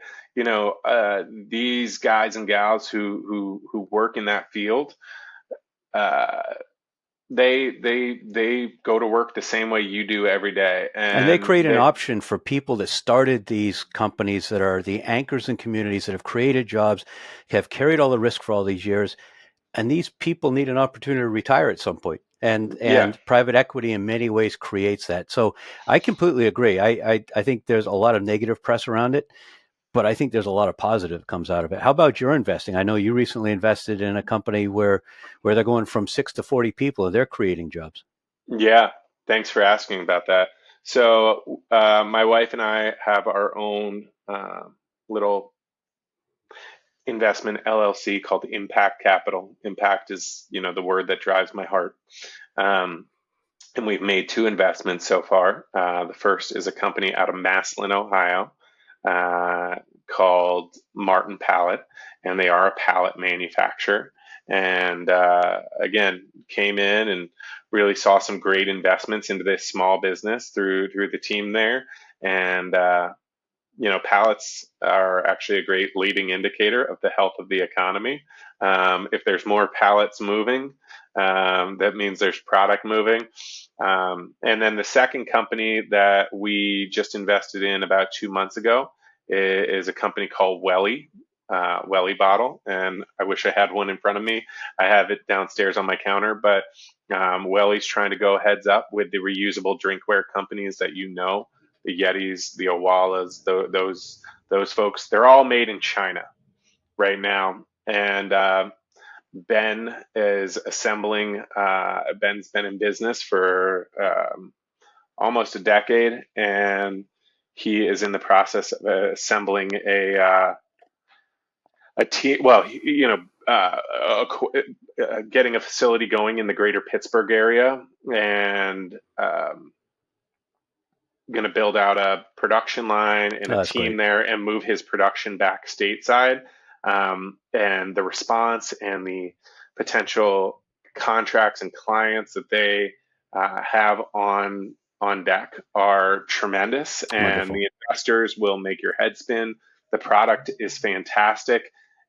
S1: These guys and gals who work in that field, uh, they go to work the same way you do every day,
S2: And they
S1: and
S2: create an option for people that started these companies that are the anchors in communities that have created jobs, have carried all the risk for all these years. And these people need an opportunity to retire at some point. And
S1: yeah.
S2: and private equity in many ways creates that. So I completely agree. I think there's a lot of negative press around it, but I think there's a lot of positive comes out of it. How about your investing? I know you recently invested in a company where they're going from 6 to 40 people and they're creating jobs.
S1: Yeah, thanks for asking about that. So, my wife and I have our own little investment LLC called Impact Capital. Impact is, the word that drives my heart. Um, and we've made two investments so far. The first is a company out of Massillon, Ohio, uh, called Martin Pallet, and they are a pallet manufacturer. And again, came in and really saw some great investments into this small business through the team there. And pallets are actually a great leading indicator of the health of the economy. If there's more pallets moving, that means there's product moving. And then the second company that we just invested in about 2 months ago is a company called Welly Bottle. And I wish I had one in front of me. I have it downstairs on my counter, but Welly's trying to go heads up with the reusable drinkware companies that the Yetis, the Owalas, those folks. They're all made in China right now, and Ben is assembling. Ben's been in business for almost a decade, and he is in the process of assembling a team. Well, getting a facility going in the greater Pittsburgh area, and going to build out a production line and
S2: Oh,
S1: a
S2: that's
S1: team
S2: great.
S1: there and move his production back stateside. And the response and the potential contracts and clients that they have on deck are tremendous, and
S2: Wonderful.
S1: the investors will make your head spin. The product is fantastic,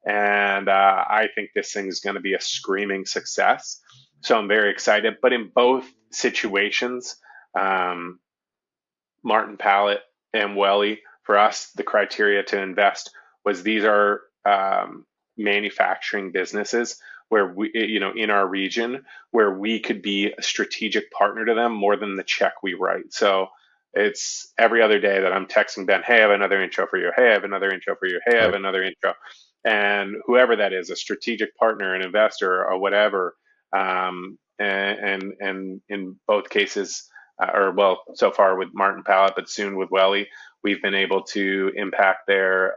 S1: and I think this thing is going to be a screaming success. So I'm very excited. But in both situations, um, Martin Pallet and Welly, for us, the criteria to invest was these are manufacturing businesses where we, in our region, where we could be a strategic partner to them more than the check we write. So it's every other day that I'm texting Ben, hey, I have another intro for you. Hey, I have another intro for you. Hey, I have
S2: Right.
S1: another intro. And whoever that is, a strategic partner, an investor, or whatever. And in both cases, or well, so far with Martin Pallet, but soon with Welly, we've been able to impact their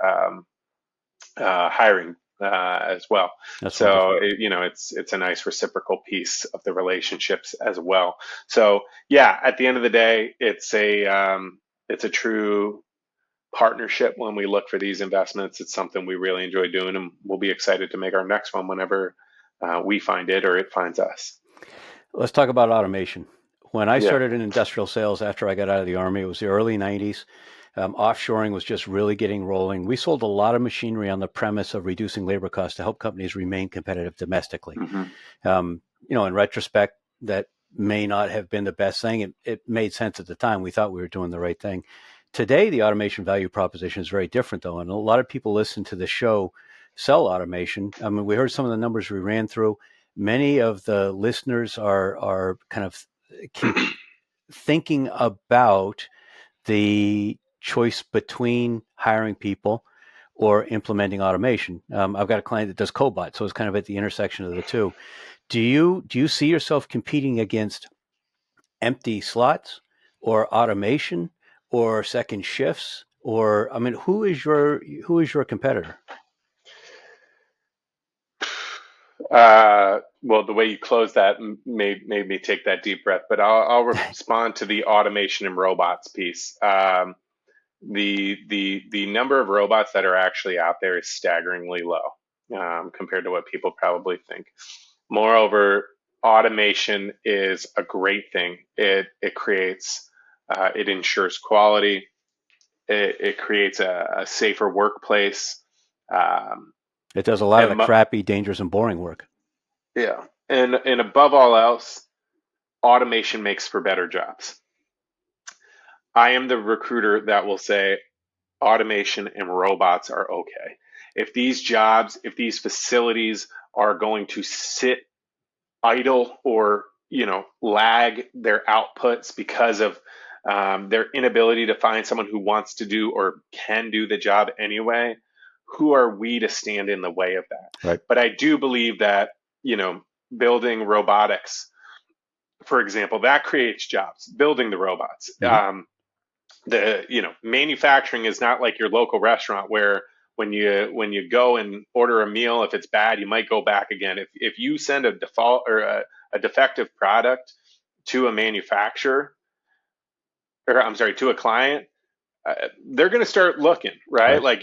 S1: hiring as well.
S2: That's
S1: So
S2: wonderful.
S1: it's a nice reciprocal piece of the relationships as well. So yeah, at the end of the day, it's a true partnership when we look for these investments. It's something we really enjoy doing, and we'll be excited to make our next one whenever we find it or it finds us.
S2: Let's talk about automation. When I
S1: Yeah.
S2: started in industrial sales after I got out of the Army, it was the early 90s. Offshoring was just really getting rolling. We sold a lot of machinery on the premise of reducing labor costs to help companies remain competitive domestically.
S1: Mm-hmm.
S2: In retrospect, that may not have been the best thing. It made sense at the time. We thought we were doing the right thing. Today, the automation value proposition is very different, though. And a lot of people listen to the show sell automation. I mean, we heard some of the numbers we ran through. Many of the listeners are kind of thinking about the choice between hiring people or implementing automation. I've got a client that does cobot, so it's kind of at the intersection of the two. Do you see yourself competing against empty slots or automation or second shifts? Or I mean, who is your competitor?
S1: Well, the way you close that made me take that deep breath, but I'll respond to the automation and robots piece. The number of robots that are actually out there is staggeringly low compared to what people probably think. Moreover, automation is a great thing. It creates it ensures quality. It creates a safer workplace. Um,
S2: It does a lot of the
S1: and
S2: crappy, dangerous, and boring work.
S1: Yeah, and above all else, automation makes for better jobs. I am the recruiter that will say automation and robots are okay. If these jobs, if these facilities are going to sit idle or lag their outputs because of their inability to find someone who wants to do or can do the job anyway, who are we to stand in the way of that?
S2: Right.
S1: But I do believe that you know building robotics, for example, that creates jobs. Building the robots,
S2: Mm-hmm.
S1: the manufacturing is not like your local restaurant where when you go and order a meal, if it's bad, you might go back again. If you send a default or a defective product to a manufacturer, or I'm sorry, to a client, they're going to start looking, right?
S2: Right.
S1: Like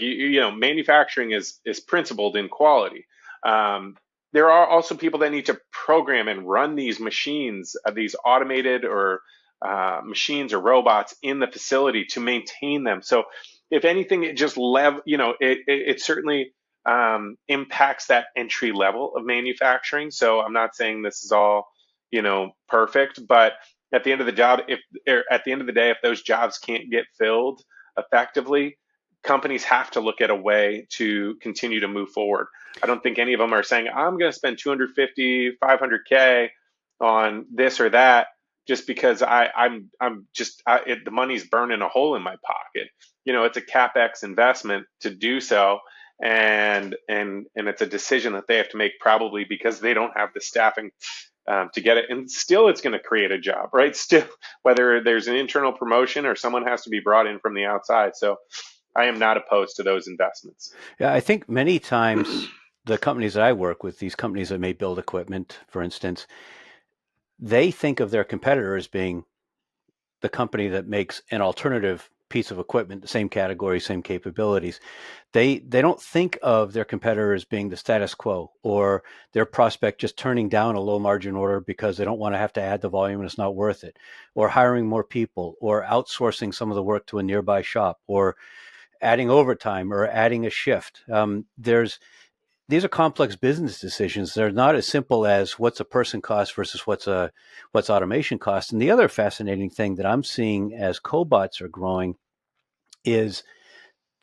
S1: manufacturing is principled in quality. Um, there are also people that need to program and run these machines, these automated or machines or robots in the facility to maintain them. So, if anything, it just it certainly impacts that entry level of manufacturing. So, I'm not saying this is all perfect, but at the end of the job, if or at the end of the day, if those jobs can't get filled effectively, companies have to look at a way to continue to move forward. I don't think any of them are saying, I'm going to spend 250, 500K on this or that just because the money's burning a hole in my pocket. It's a capex investment to do so, and it's a decision that they have to make probably because they don't have the staffing to get it. And still, it's going to create a job, right? Still, whether there's an internal promotion or someone has to be brought in from the outside. So I am not opposed to those investments.
S2: Yeah, I think many times the companies that I work with, these companies that may build equipment, for instance, they think of their competitor as being the company that makes an alternative piece of equipment, the same category, same capabilities. They don't think of their competitor as being the status quo or their prospect just turning down a low margin order because they don't want to have to add the volume and it's not worth it, or hiring more people, or outsourcing some of the work to a nearby shop, or adding overtime or adding a shift. These are complex business decisions. They're not as simple as what's a person cost versus what's automation cost. And the other fascinating thing that I'm seeing as cobots are growing is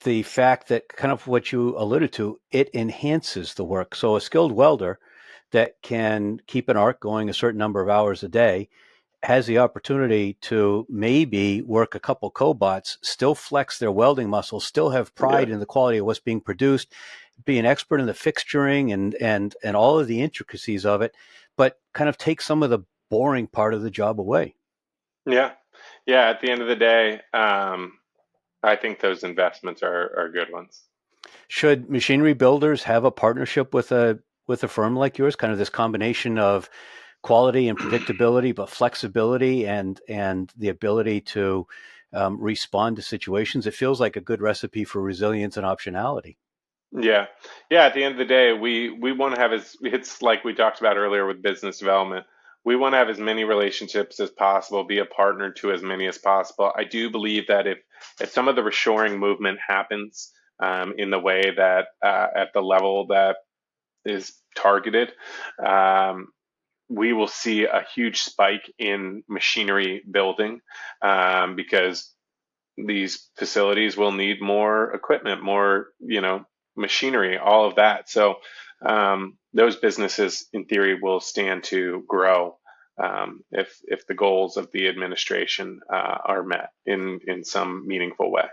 S2: the fact that, kind of what you alluded to, it enhances the work. So a skilled welder that can keep an arc going a certain number of hours a day has the opportunity to maybe work a couple cobots, still flex their welding muscles, still have
S1: Yeah.
S2: pride in the quality of what's being produced, be an expert in the fixturing and all of the intricacies of it, but kind of take some of the boring part of the job away.
S1: Yeah. Yeah. At the end of the day, I think those investments are good ones.
S2: Should machinery builders have a partnership with a firm like yours, kind of this combination of quality and predictability, but flexibility and the ability to respond to situations? It feels like a good recipe for resilience and optionality.
S1: Yeah. Yeah. At the end of the day, we want to have it's like we talked about earlier with business development. We want to have as many relationships as possible, be a partner to as many as possible. I do believe that if some of the reshoring movement happens in the way that at the level that is targeted, um, we will see a huge spike in machinery building because these facilities will need more equipment, more, machinery, all of that. So those businesses, in theory, will stand to grow if the goals of the administration are met in some meaningful way.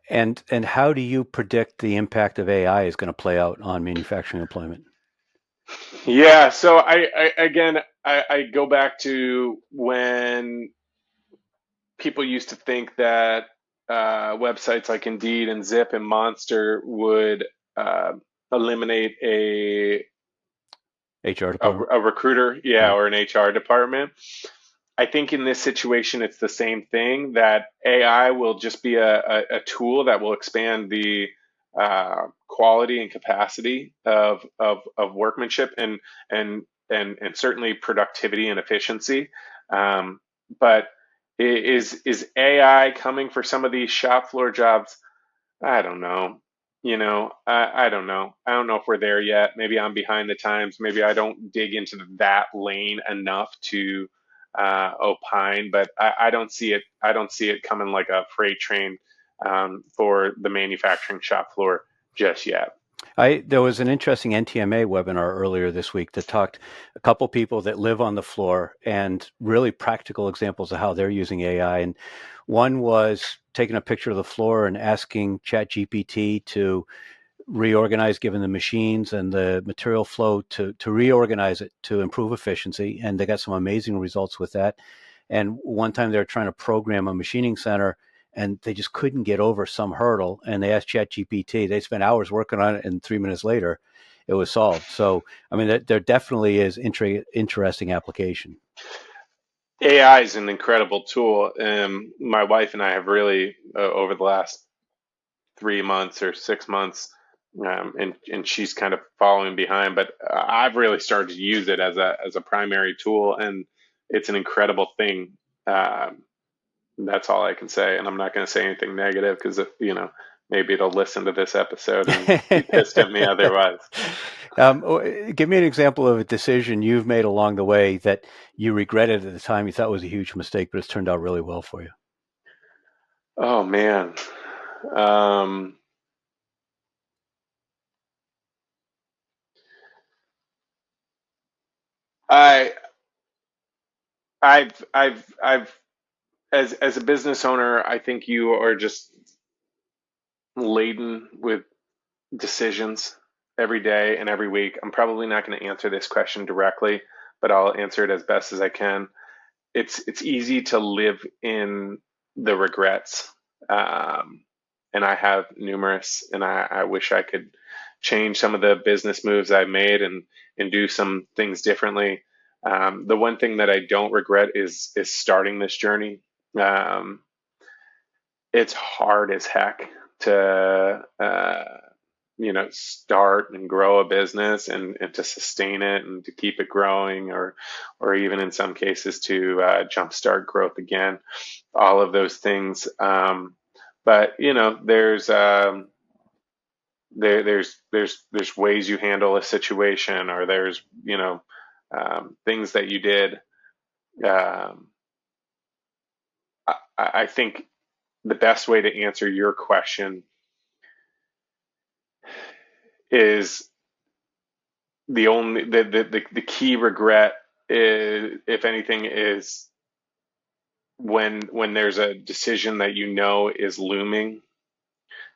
S2: And how do you predict the impact of AI is going to play out on manufacturing employment?
S1: Yeah. So I go back to when people used to think that websites like Indeed and Zip and Monster would uh, eliminate
S2: HR
S1: a,
S2: department?
S1: a recruiter, yeah,
S2: Right.
S1: or an HR department. I think in this situation, it's the same thing that AI will just be a tool that will expand the quality and capacity of workmanship and certainly productivity and efficiency. But is AI coming for some of these shop floor jobs? I don't know. I don't know. I don't know if we're there yet. Maybe I'm behind the times. Maybe I don't dig into that lane enough to opine, but I don't see it. I don't see it coming like a freight train for the manufacturing shop floor just yet.
S2: There was an interesting NTMA webinar earlier this week that talked a couple people that live on the floor and really practical examples of how they're using AI. And one was taking a picture of the floor and asking ChatGPT to reorganize, given the machines and the material flow, to reorganize it to improve efficiency. And they got some amazing results with that. And one time they were trying to program a machining center and they just couldn't get over some hurdle. And they asked ChatGPT. They spent hours working on it, and 3 minutes later, it was solved. So, I mean, there definitely is interesting application.
S1: AI is an incredible tool. My wife and I have really, over the last 3 months or 6 months, and she's kind of following behind. But I've really started to use it as a primary tool, and it's an incredible thing. That's all I can say, and I'm not going to say anything negative because maybe it'll listen to this episode and be pissed at me otherwise.
S2: Give me an example of a decision you've made along the way that you regretted at the time, you thought was a huge mistake, but it's turned out really well for you.
S1: Oh man. Um, I I've as a business owner, I think you are just laden with decisions every day and every week. I'm probably not going to answer this question directly, but I'll answer it as best as I can. It's easy to live in the regrets, and I have numerous, and I wish I could change some of the business moves I made and do some things differently. The one thing that I don't regret is starting this journey. Um, it's hard as heck to start and grow a business and to sustain it and to keep it growing, or even in some cases to jumpstart growth again, all of those things. But there's ways you handle a situation, or there's things that you did. um, I think the best way to answer your question is the key regret is, if anything, is when there's a decision that you know is looming,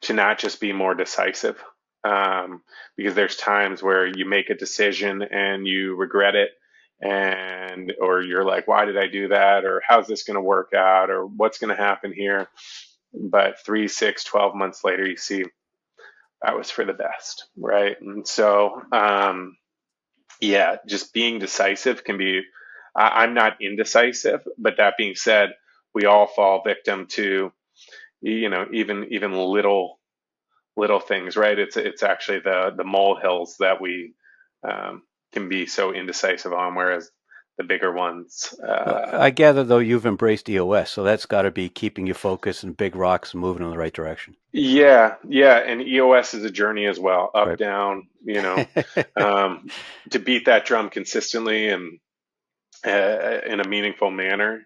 S1: to not just be more decisive. Because there's times where you make a decision and you regret it, and or you're like, why did I do that, or how's this going to work out, or what's going to happen here. But 3, 6, 12 months later, you see that was for the best, right? And so yeah, just being decisive can be. I'm not indecisive, but that being said, we all fall victim to even little things, right? It's actually the molehills that we can be so indecisive on, whereas the bigger ones.
S2: I gather, though, you've embraced EOS, so that's got to be keeping you focused and big rocks and moving in the right direction.
S1: Yeah, yeah, and EOS is a journey as well, up,
S2: Right.
S1: down. Um, to beat that drum consistently and in a meaningful manner,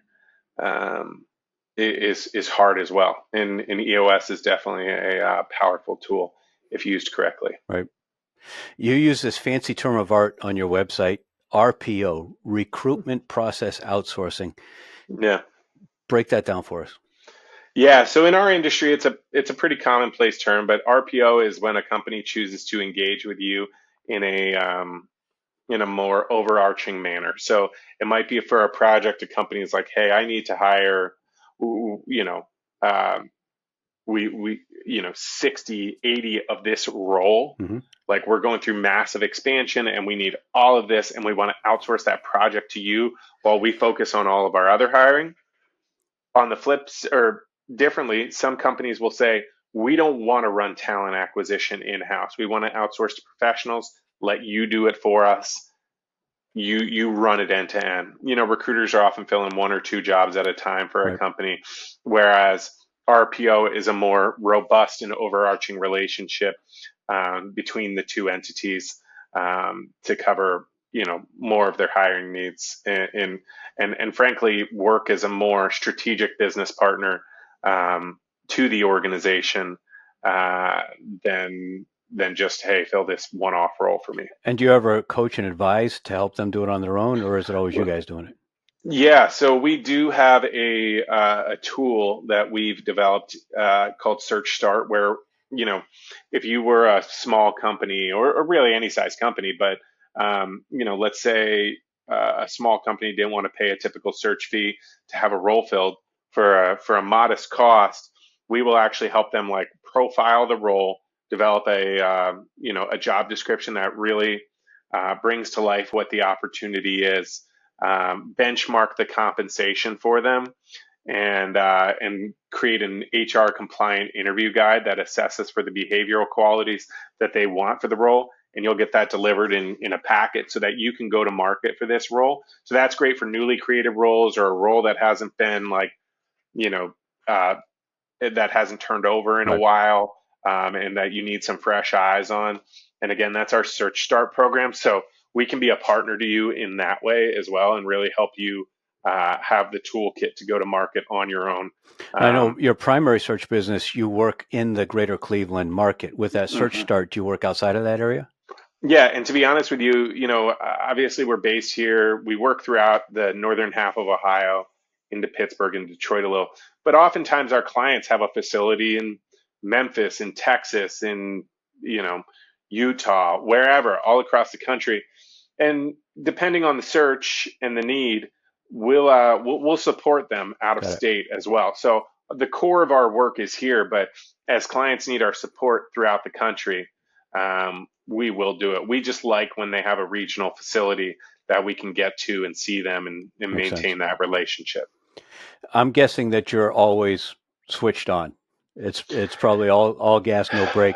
S1: um, is hard as well. And EOS is definitely a powerful tool if used correctly.
S2: Right. You use this fancy term of art on your website, RPO, Recruitment Process Outsourcing.
S1: Yeah.
S2: Break that down for us.
S1: Yeah, so in our industry, it's a pretty commonplace term, but RPO is when a company chooses to engage with you in a more overarching manner. So it might be for a project. A company is like, hey, I need to hire, you know, um, we 60, 80 of this role.
S2: Mm-hmm.
S1: Like, we're going through massive expansion and we need all of this, and we want to outsource that project to you while we focus on all of our other hiring. On the flips, or differently, some companies will say, we don't want to run talent acquisition in-house. We want to outsource to professionals, let you do it for us. You run it end to end. Recruiters are often filling one or two jobs at a time for a
S2: Right.
S1: company, whereas RPO is a more robust and overarching relationship between the two entities, to cover more of their hiring needs, and frankly work as a more strategic business partner to the organization, uh, than just, hey, fill this one-off role for me.
S2: And do you ever coach and advise to help them do it on their own, or is it always you guys doing it?
S1: Yeah, so we do have a tool that we've developed called Search Start, where if you were a small company, or really any size company, but let's say a small company didn't want to pay a typical search fee to have a role filled for a modest cost, we will actually help them, like, profile the role, develop a job description that really brings to life what the opportunity is, benchmark the compensation for them, and create an HR compliant interview guide that assesses for the behavioral qualities that they want for the role. And you'll get that delivered in a packet so that you can go to market for this role. So that's great for newly created roles, or a role that hasn't been, like, you know, uh, that hasn't turned over in a
S2: Right.
S1: while, and that you need some fresh eyes on. And again, that's our Search Start program. So we can be a partner to you in that way as well, and really help you have the toolkit to go to market on your own.
S2: I know
S1: Um,
S2: your primary search business, you work in the greater Cleveland market. With that Search
S1: mhm.
S2: Start, do you work outside of that area?
S1: Yeah, and to be honest with you, obviously we're based here. We work throughout the northern half of Ohio, into Pittsburgh and Detroit a little, but oftentimes our clients have a facility in Memphis, in Texas, in you know Utah, wherever, all across the country. And depending on the search and the need, we'll support them out of
S2: Got it.
S1: state as well. So the core of our work is here, but as clients need our support throughout the country, we will do it. We just like when they have a regional facility that we can get to and see them and
S2: Makes sense.
S1: maintain that relationship.
S2: I'm guessing that you're always switched on. It's probably all gas, no break.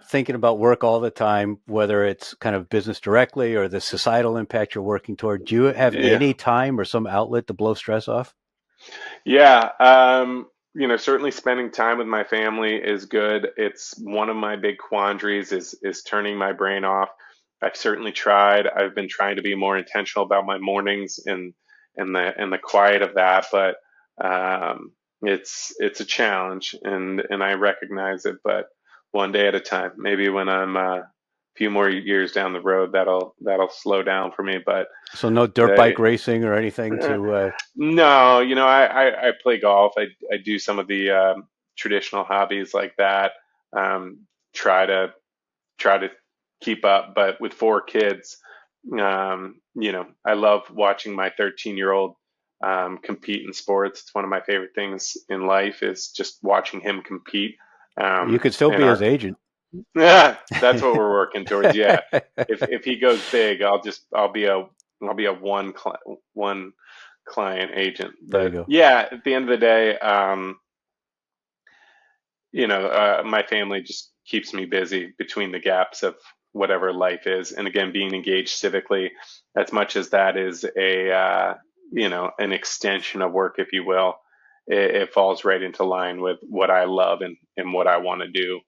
S2: Thinking about work all the time, whether it's kind of business directly or the societal impact you're working toward. Do you have
S1: Yeah.
S2: any time or some outlet to blow stress off?
S1: Yeah, certainly spending time with my family is good. It's one of my big quandaries is turning my brain off. I've certainly tried. I've been trying to be more intentional about my mornings and the quiet of that, but it's a challenge and I recognize it, but one day at a time. Maybe when I'm a few more years down the road, that'll slow down for me, but
S2: So no dirt
S1: the
S2: bike racing or anything to.
S1: no, I play golf. I do some of the traditional hobbies like that. Um, try to try to keep up, but with four kids, I love watching my 13-year-old compete in sports. It's one of my favorite things in life is just watching him compete.
S2: You could still
S1: And
S2: be his agent.
S1: yeah, that's what we're working towards. Yeah, if he goes big, I'll be a one client agent.
S2: There you
S1: But
S2: go.
S1: yeah, at the end of the day, my family just keeps me busy between the gaps of whatever life is. And again, being engaged civically, as much as that is an extension of work, if you will, it falls right into line with what I love and what I want to do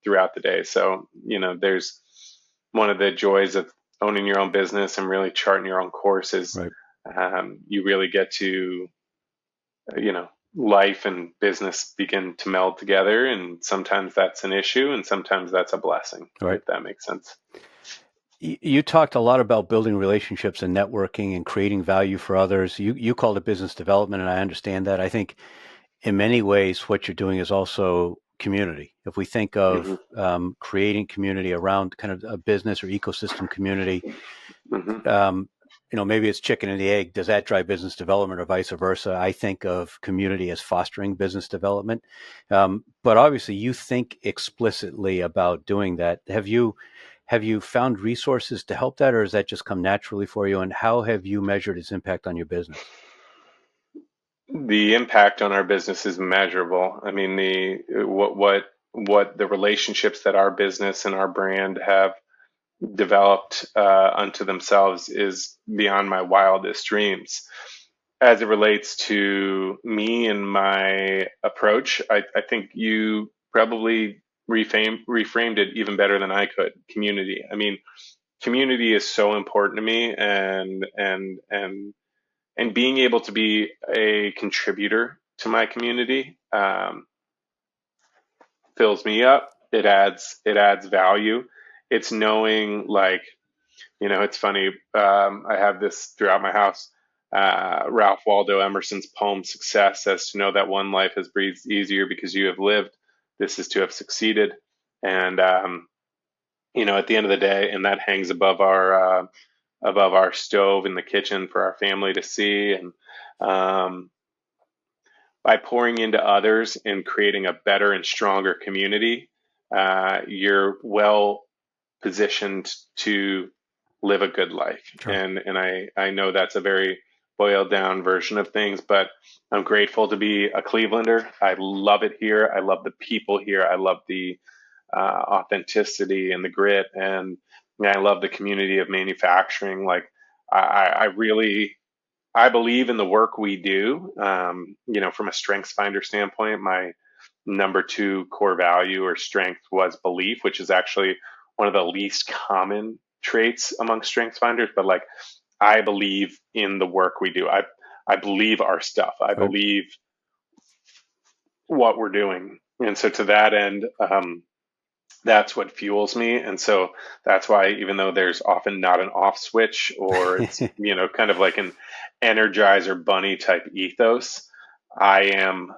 S1: throughout the day. So, there's one of the joys of owning your own business and really charting your own courses.
S2: Right.
S1: You really get to, you know, life and business begin to meld together. And sometimes that's an issue and sometimes that's a blessing,
S2: Right.
S1: if that makes sense.
S2: You talked a lot about building relationships and networking and creating value for others. You called it business development, and I understand that. I think in many ways, what you're doing is also community. If we think
S1: Hmm.
S2: of creating community around kind of a business or ecosystem community,
S1: Hmm.
S2: um, maybe it's chicken and the egg. Does that drive business development or vice versa? I think of community as fostering business development. But obviously, you think explicitly about doing that. Have you found resources to help that, or does that just come naturally for you? And how have you measured its impact on your business?
S1: The impact on our business is measurable. I mean, what the relationships that our business and our brand have developed unto themselves is beyond my wildest dreams. As it relates to me and my approach, I think you probably reframed it even better than I could. Community. I mean, community is so important to me, and being able to be a contributor to my community fills me up. It adds value. It's knowing, like, it's funny. I have this throughout my house. Ralph Waldo Emerson's poem "Success" says, "To know that one life has breathed easier because you have lived. This is to have succeeded." And at the end of the day, and that hangs above our stove in the kitchen for our family to see. And um, by pouring into others and creating a better and stronger community, you're well positioned to live a good life.
S2: Sure.
S1: And I know that's a very boiled down version of things, but I'm grateful to be a Clevelander. I love it here. I love the people here. I love the authenticity and the grit, and I love the community of manufacturing. Like, I really I believe in the work we do. From a strengths finder standpoint, my number two core value or strength was belief, which is actually one of the least common traits among strengths finders. But like, I believe in the work we do. I believe our stuff. I
S2: Right.
S1: believe what we're doing. And so to that end, That's what fuels me. And so that's why, even though there's often not an off switch, or it's, kind of like an energizer bunny type ethos, I am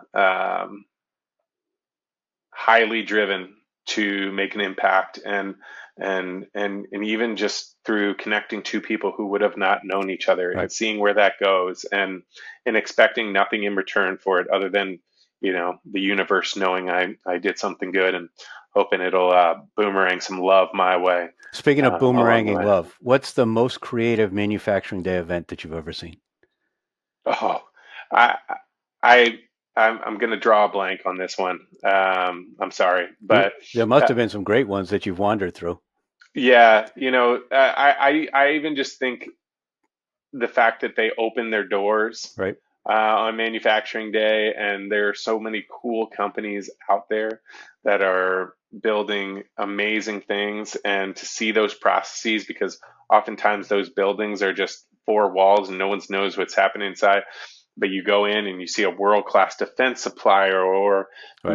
S1: highly driven to make an impact, and even just through connecting two people who would have not known each other
S2: Right.
S1: and seeing where that goes, and expecting nothing in return for it other than the universe knowing I did something good, and hoping it'll boomerang some love my way
S2: Speaking of
S1: along the
S2: boomeranging
S1: way.
S2: love, what's the most creative manufacturing day event that you've ever seen?
S1: Oh, I I I'm going to draw a blank on this one. I'm sorry, but
S2: There must
S1: uh,
S2: have been some great ones that you've wandered through,
S1: yeah, I even just think the fact that they open their doors
S2: right?
S1: on manufacturing day, and there are so many cool companies out there that are building amazing things, and to see those processes, because oftentimes those buildings are just four walls and no one knows what's happening inside, but you go in and you see a world-class defense supplier, or
S2: Right.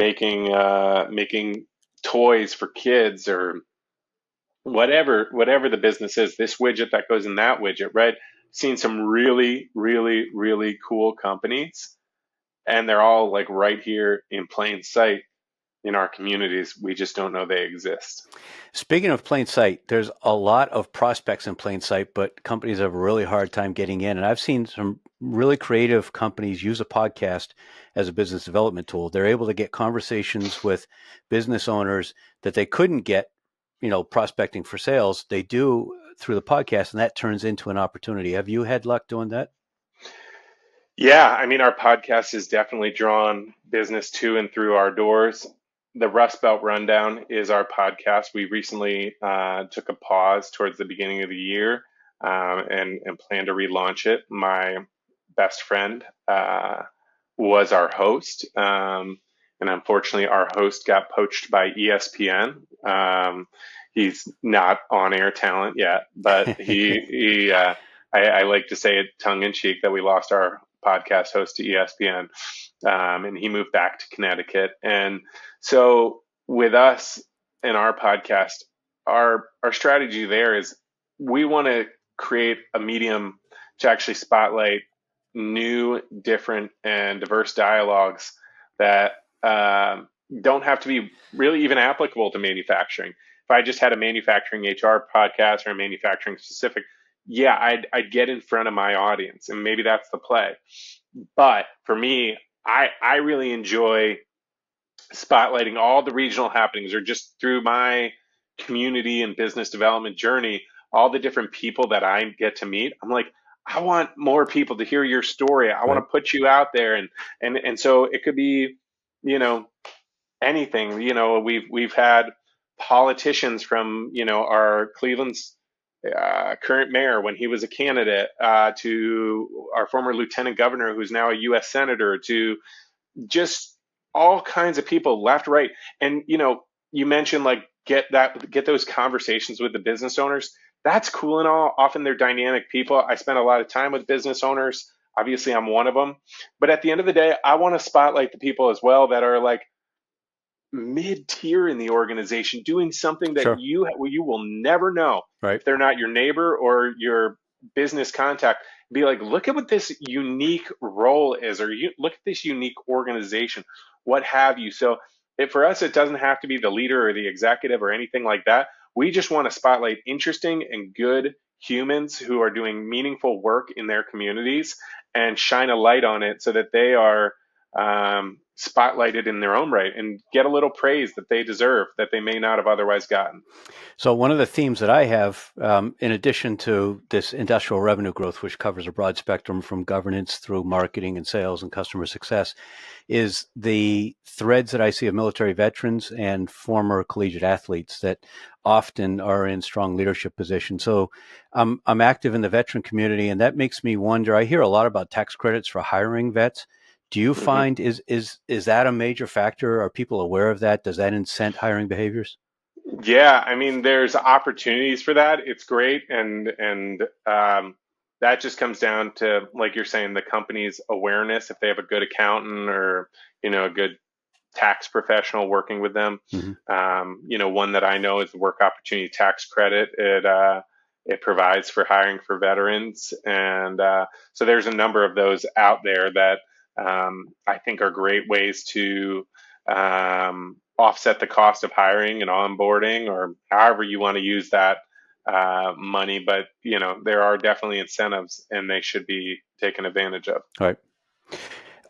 S1: making toys for kids, or whatever the business is, this widget that goes in that widget, right? Seen some really, really, really cool companies, and they're all like right here in plain sight in our communities. We just don't know they exist.
S2: Speaking of plain sight, there's a lot of prospects in plain sight, but companies have a really hard time getting in. And I've seen some really creative companies use a podcast as a business development tool. They're able to get conversations with business owners that they couldn't get, prospecting for sales. They do through the podcast, and that turns into an opportunity. Have you had luck doing that?
S1: Yeah, I mean, our podcast has definitely drawn business to and through our doors. The Rust Belt Rundown is our podcast. We recently took a pause towards the beginning of the year, and plan to relaunch it. My best friend was our host, and unfortunately, our host got poached by ESPN. He's not on air talent yet, but I like to say it tongue in cheek that we lost our podcast host to ESPN, and he moved back to Connecticut. And so with us and our podcast, our strategy there is we want to create a medium to actually spotlight new, different, and diverse dialogues that don't have to be really even applicable to manufacturing. If I just had a manufacturing HR podcast or a manufacturing specific, yeah, I'd get in front of my audience, and maybe that's the play. But for me, I really enjoy spotlighting all the regional happenings, or just through my community and business development journey, all the different people that I get to meet. I'm like, I want more people to hear your story. I want
S2: Right.
S1: to put you out there, and so it could be, you know, anything. We've had politicians from our Cleveland's current mayor when he was a candidate, to our former lieutenant governor who's now a U.S. senator, to just all kinds of people, left, right. And you mentioned, like, get those conversations with the business owners. That's cool and all. Often they're dynamic people. I spend a lot of time with business owners. Obviously, I'm one of them. But at the end of the day, I want to spotlight the people as well that are like mid tier in the organization, doing something that
S2: Sure.
S1: you will never know
S2: Right.
S1: if they're not your neighbor or your business contact. Be like, look at what this unique role is, or look at this unique organization, what have you. So for us, it doesn't have to be the leader or the executive or anything like that. We just want to spotlight interesting and good humans who are doing meaningful work in their communities, and shine a light on it so that they are spotlighted in their own right, and get a little praise that they deserve, that they may not have otherwise gotten.
S2: So one of the themes that I have, in addition to this industrial revenue growth, which covers a broad spectrum from governance through marketing and sales and customer success, is the threads that I see of military veterans and former collegiate athletes that often are in strong leadership positions. So I'm active in the veteran community, and that makes me wonder. I hear a lot about tax credits for hiring vets. Do you
S1: Hmm.
S2: find is that a major factor? Are people aware of that? Does that incent hiring behaviors?
S1: Yeah, I mean, there's opportunities for that. It's great, and that just comes down to, like you're saying, the company's awareness. If they have a good accountant, or a good tax professional working with them.
S2: Hmm.
S1: One that I know is the Work Opportunity Tax Credit. It provides for hiring for veterans, and so there's a number of those out there that I think are great ways to offset the cost of hiring and onboarding, or however you want to use that money. But there are definitely incentives, and they should be taken advantage of.
S2: All right.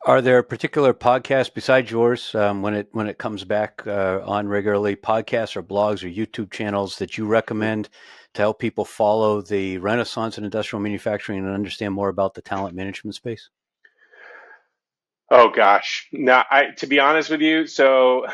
S2: Are there particular podcasts besides yours when it comes back on regularly, podcasts or blogs or YouTube channels that you recommend to help people follow the renaissance in industrial manufacturing and understand more about the talent management space?
S1: Oh gosh. Now, to be honest with you, so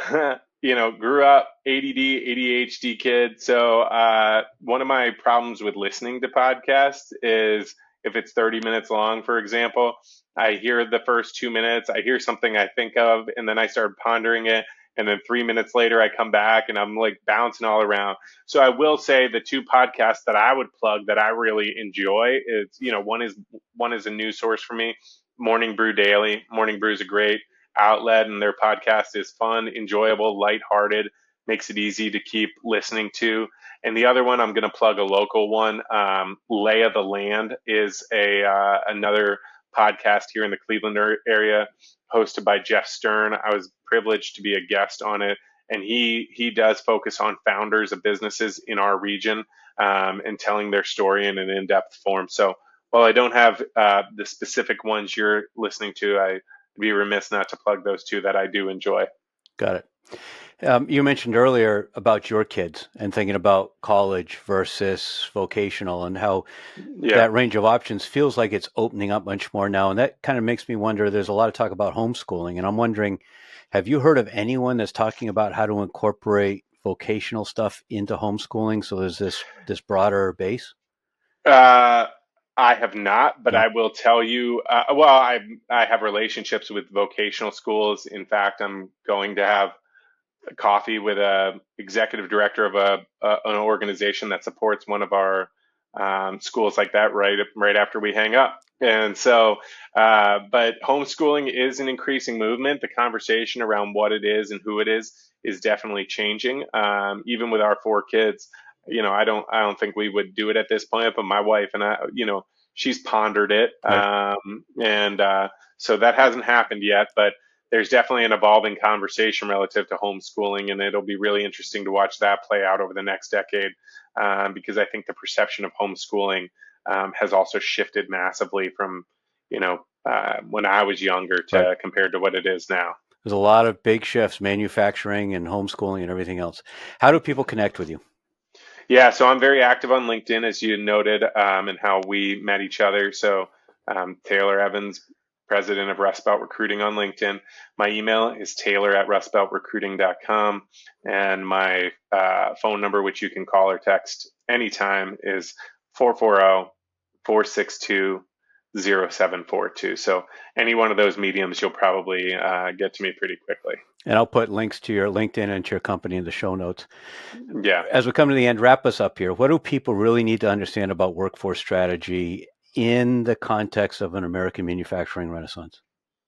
S1: grew up ADD, ADHD kid. So one of my problems with listening to podcasts is if it's 30 minutes long, for example, I hear the first 2 minutes, I hear something I think of, and then I start pondering it. And then 3 minutes later, I come back and I'm like bouncing all around. So I will say the two podcasts that I would plug that I really enjoy is, one is a news source for me, Morning Brew Daily. Morning Brew is a great outlet, and their podcast is fun, enjoyable, lighthearted, makes it easy to keep listening to. And the other one, I'm going to plug a local one. Lay of the Land is a another podcast here in the Cleveland area, hosted by Jeff Stern. I was privileged to be a guest on it, and he does focus on founders of businesses in our region, and telling their story in an in-depth form. So while I don't have the specific ones you're listening to, I'd be remiss not to plug those two that I do enjoy.
S2: Got it. You mentioned earlier about your kids and thinking about college versus vocational and how
S1: Yeah.
S2: that range of options feels like it's opening up much more now. And that kind of makes me wonder, there's a lot of talk about homeschooling. And I'm wondering, have you heard of anyone that's talking about how to incorporate vocational stuff into homeschooling so there's this broader base?
S1: Uh, I have not, but
S2: No.
S1: I will tell you. I have relationships with vocational schools. In fact, I'm going to have a coffee with a executive director of an organization that supports one of our schools like that right after we hang up. And so, but homeschooling is an increasing movement. The conversation around what it is and who it is definitely changing. Even with our four kids, I don't think we would do it at this point. But my wife and I, she's pondered it,
S2: Right.
S1: and so that hasn't happened yet. But there's definitely an evolving conversation relative to homeschooling, and it'll be really interesting to watch that play out over the next decade, because I think the perception of homeschooling has also shifted massively from, when I was younger
S2: Right.
S1: to compared to what it is now.
S2: There's a lot of big shifts, manufacturing and homeschooling and everything else. How do people connect with you?
S1: Yeah, so I'm very active on LinkedIn, as you noted, and how we met each other. So Taylor Evans, president of Rust Belt Recruiting on LinkedIn. My email is taylor@rustbeltrecruiting.com. And my phone number, which you can call or text anytime, is 440-462-0742. So any one of those mediums, you'll probably get to me pretty quickly.
S2: And I'll put links to your LinkedIn and to your company in the show notes.
S1: Yeah.
S2: As we come to the end, wrap us up here. What do people really need to understand about workforce strategy in the context of an American manufacturing renaissance?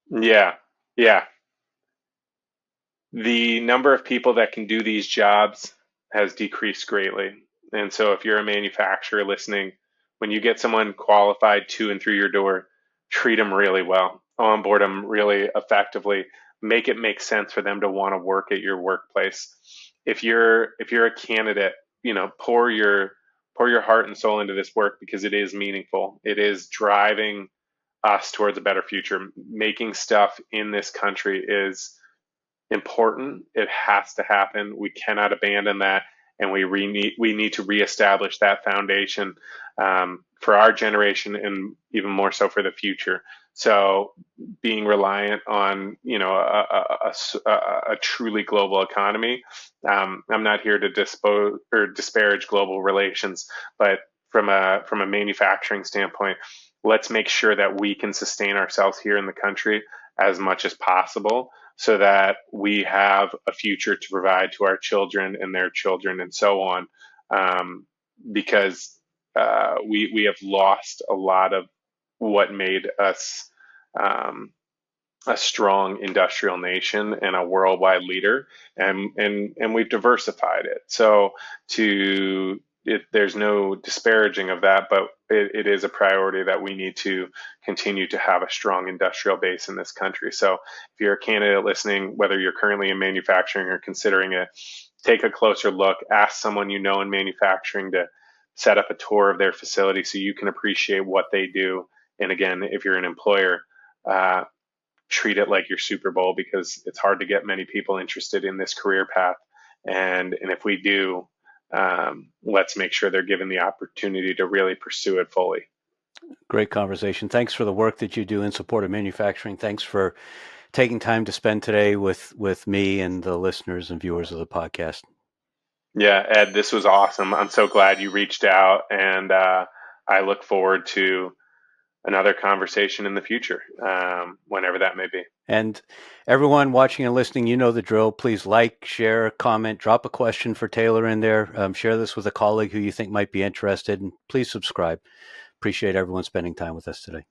S1: Yeah. Yeah. The number of people that can do these jobs has decreased greatly. And so if you're a manufacturer listening, when you get someone qualified to and through your door, treat them really well, onboard them really effectively, make it make sense for them to want to work at your workplace. If you're a candidate, pour your heart and soul into this work, because it is meaningful. It is driving us towards a better future. Making stuff in this country is important. It has to happen. We cannot abandon that, and we need to reestablish that foundation, for our generation, and even more so for the future. So, being reliant on a truly global economy. I'm not here to dispose or disparage global relations, but from a manufacturing standpoint, let's make sure that we can sustain ourselves here in the country as much as possible, so that we have a future to provide to our children and their children and so on. Because we have lost a lot of what made us, um, a strong industrial nation and a worldwide leader, and we've diversified it. So there's no disparaging of that, but it is a priority that we need to continue to have a strong industrial base in this country. So if you're a candidate listening, whether you're currently in manufacturing or considering it, take a closer look. Ask someone you know in manufacturing to set up a tour of their facility so you can appreciate what they do. And again, if you're an employer, uh, treat it like your Super Bowl, because it's hard to get many people interested in this career path. And if we do, let's make sure they're given the opportunity to really pursue it fully.
S2: Great conversation. Thanks for the work that you do in support of manufacturing. Thanks for taking time to spend today with me and the listeners and viewers of the podcast.
S1: Yeah, Ed, this was awesome. I'm so glad you reached out, and I look forward to another conversation in the future, whenever that may be.
S2: And everyone watching and listening, you know the drill. Please like, share, comment, drop a question for Taylor in there. Share this with a colleague who you think might be interested, and please subscribe. Appreciate everyone spending time with us today.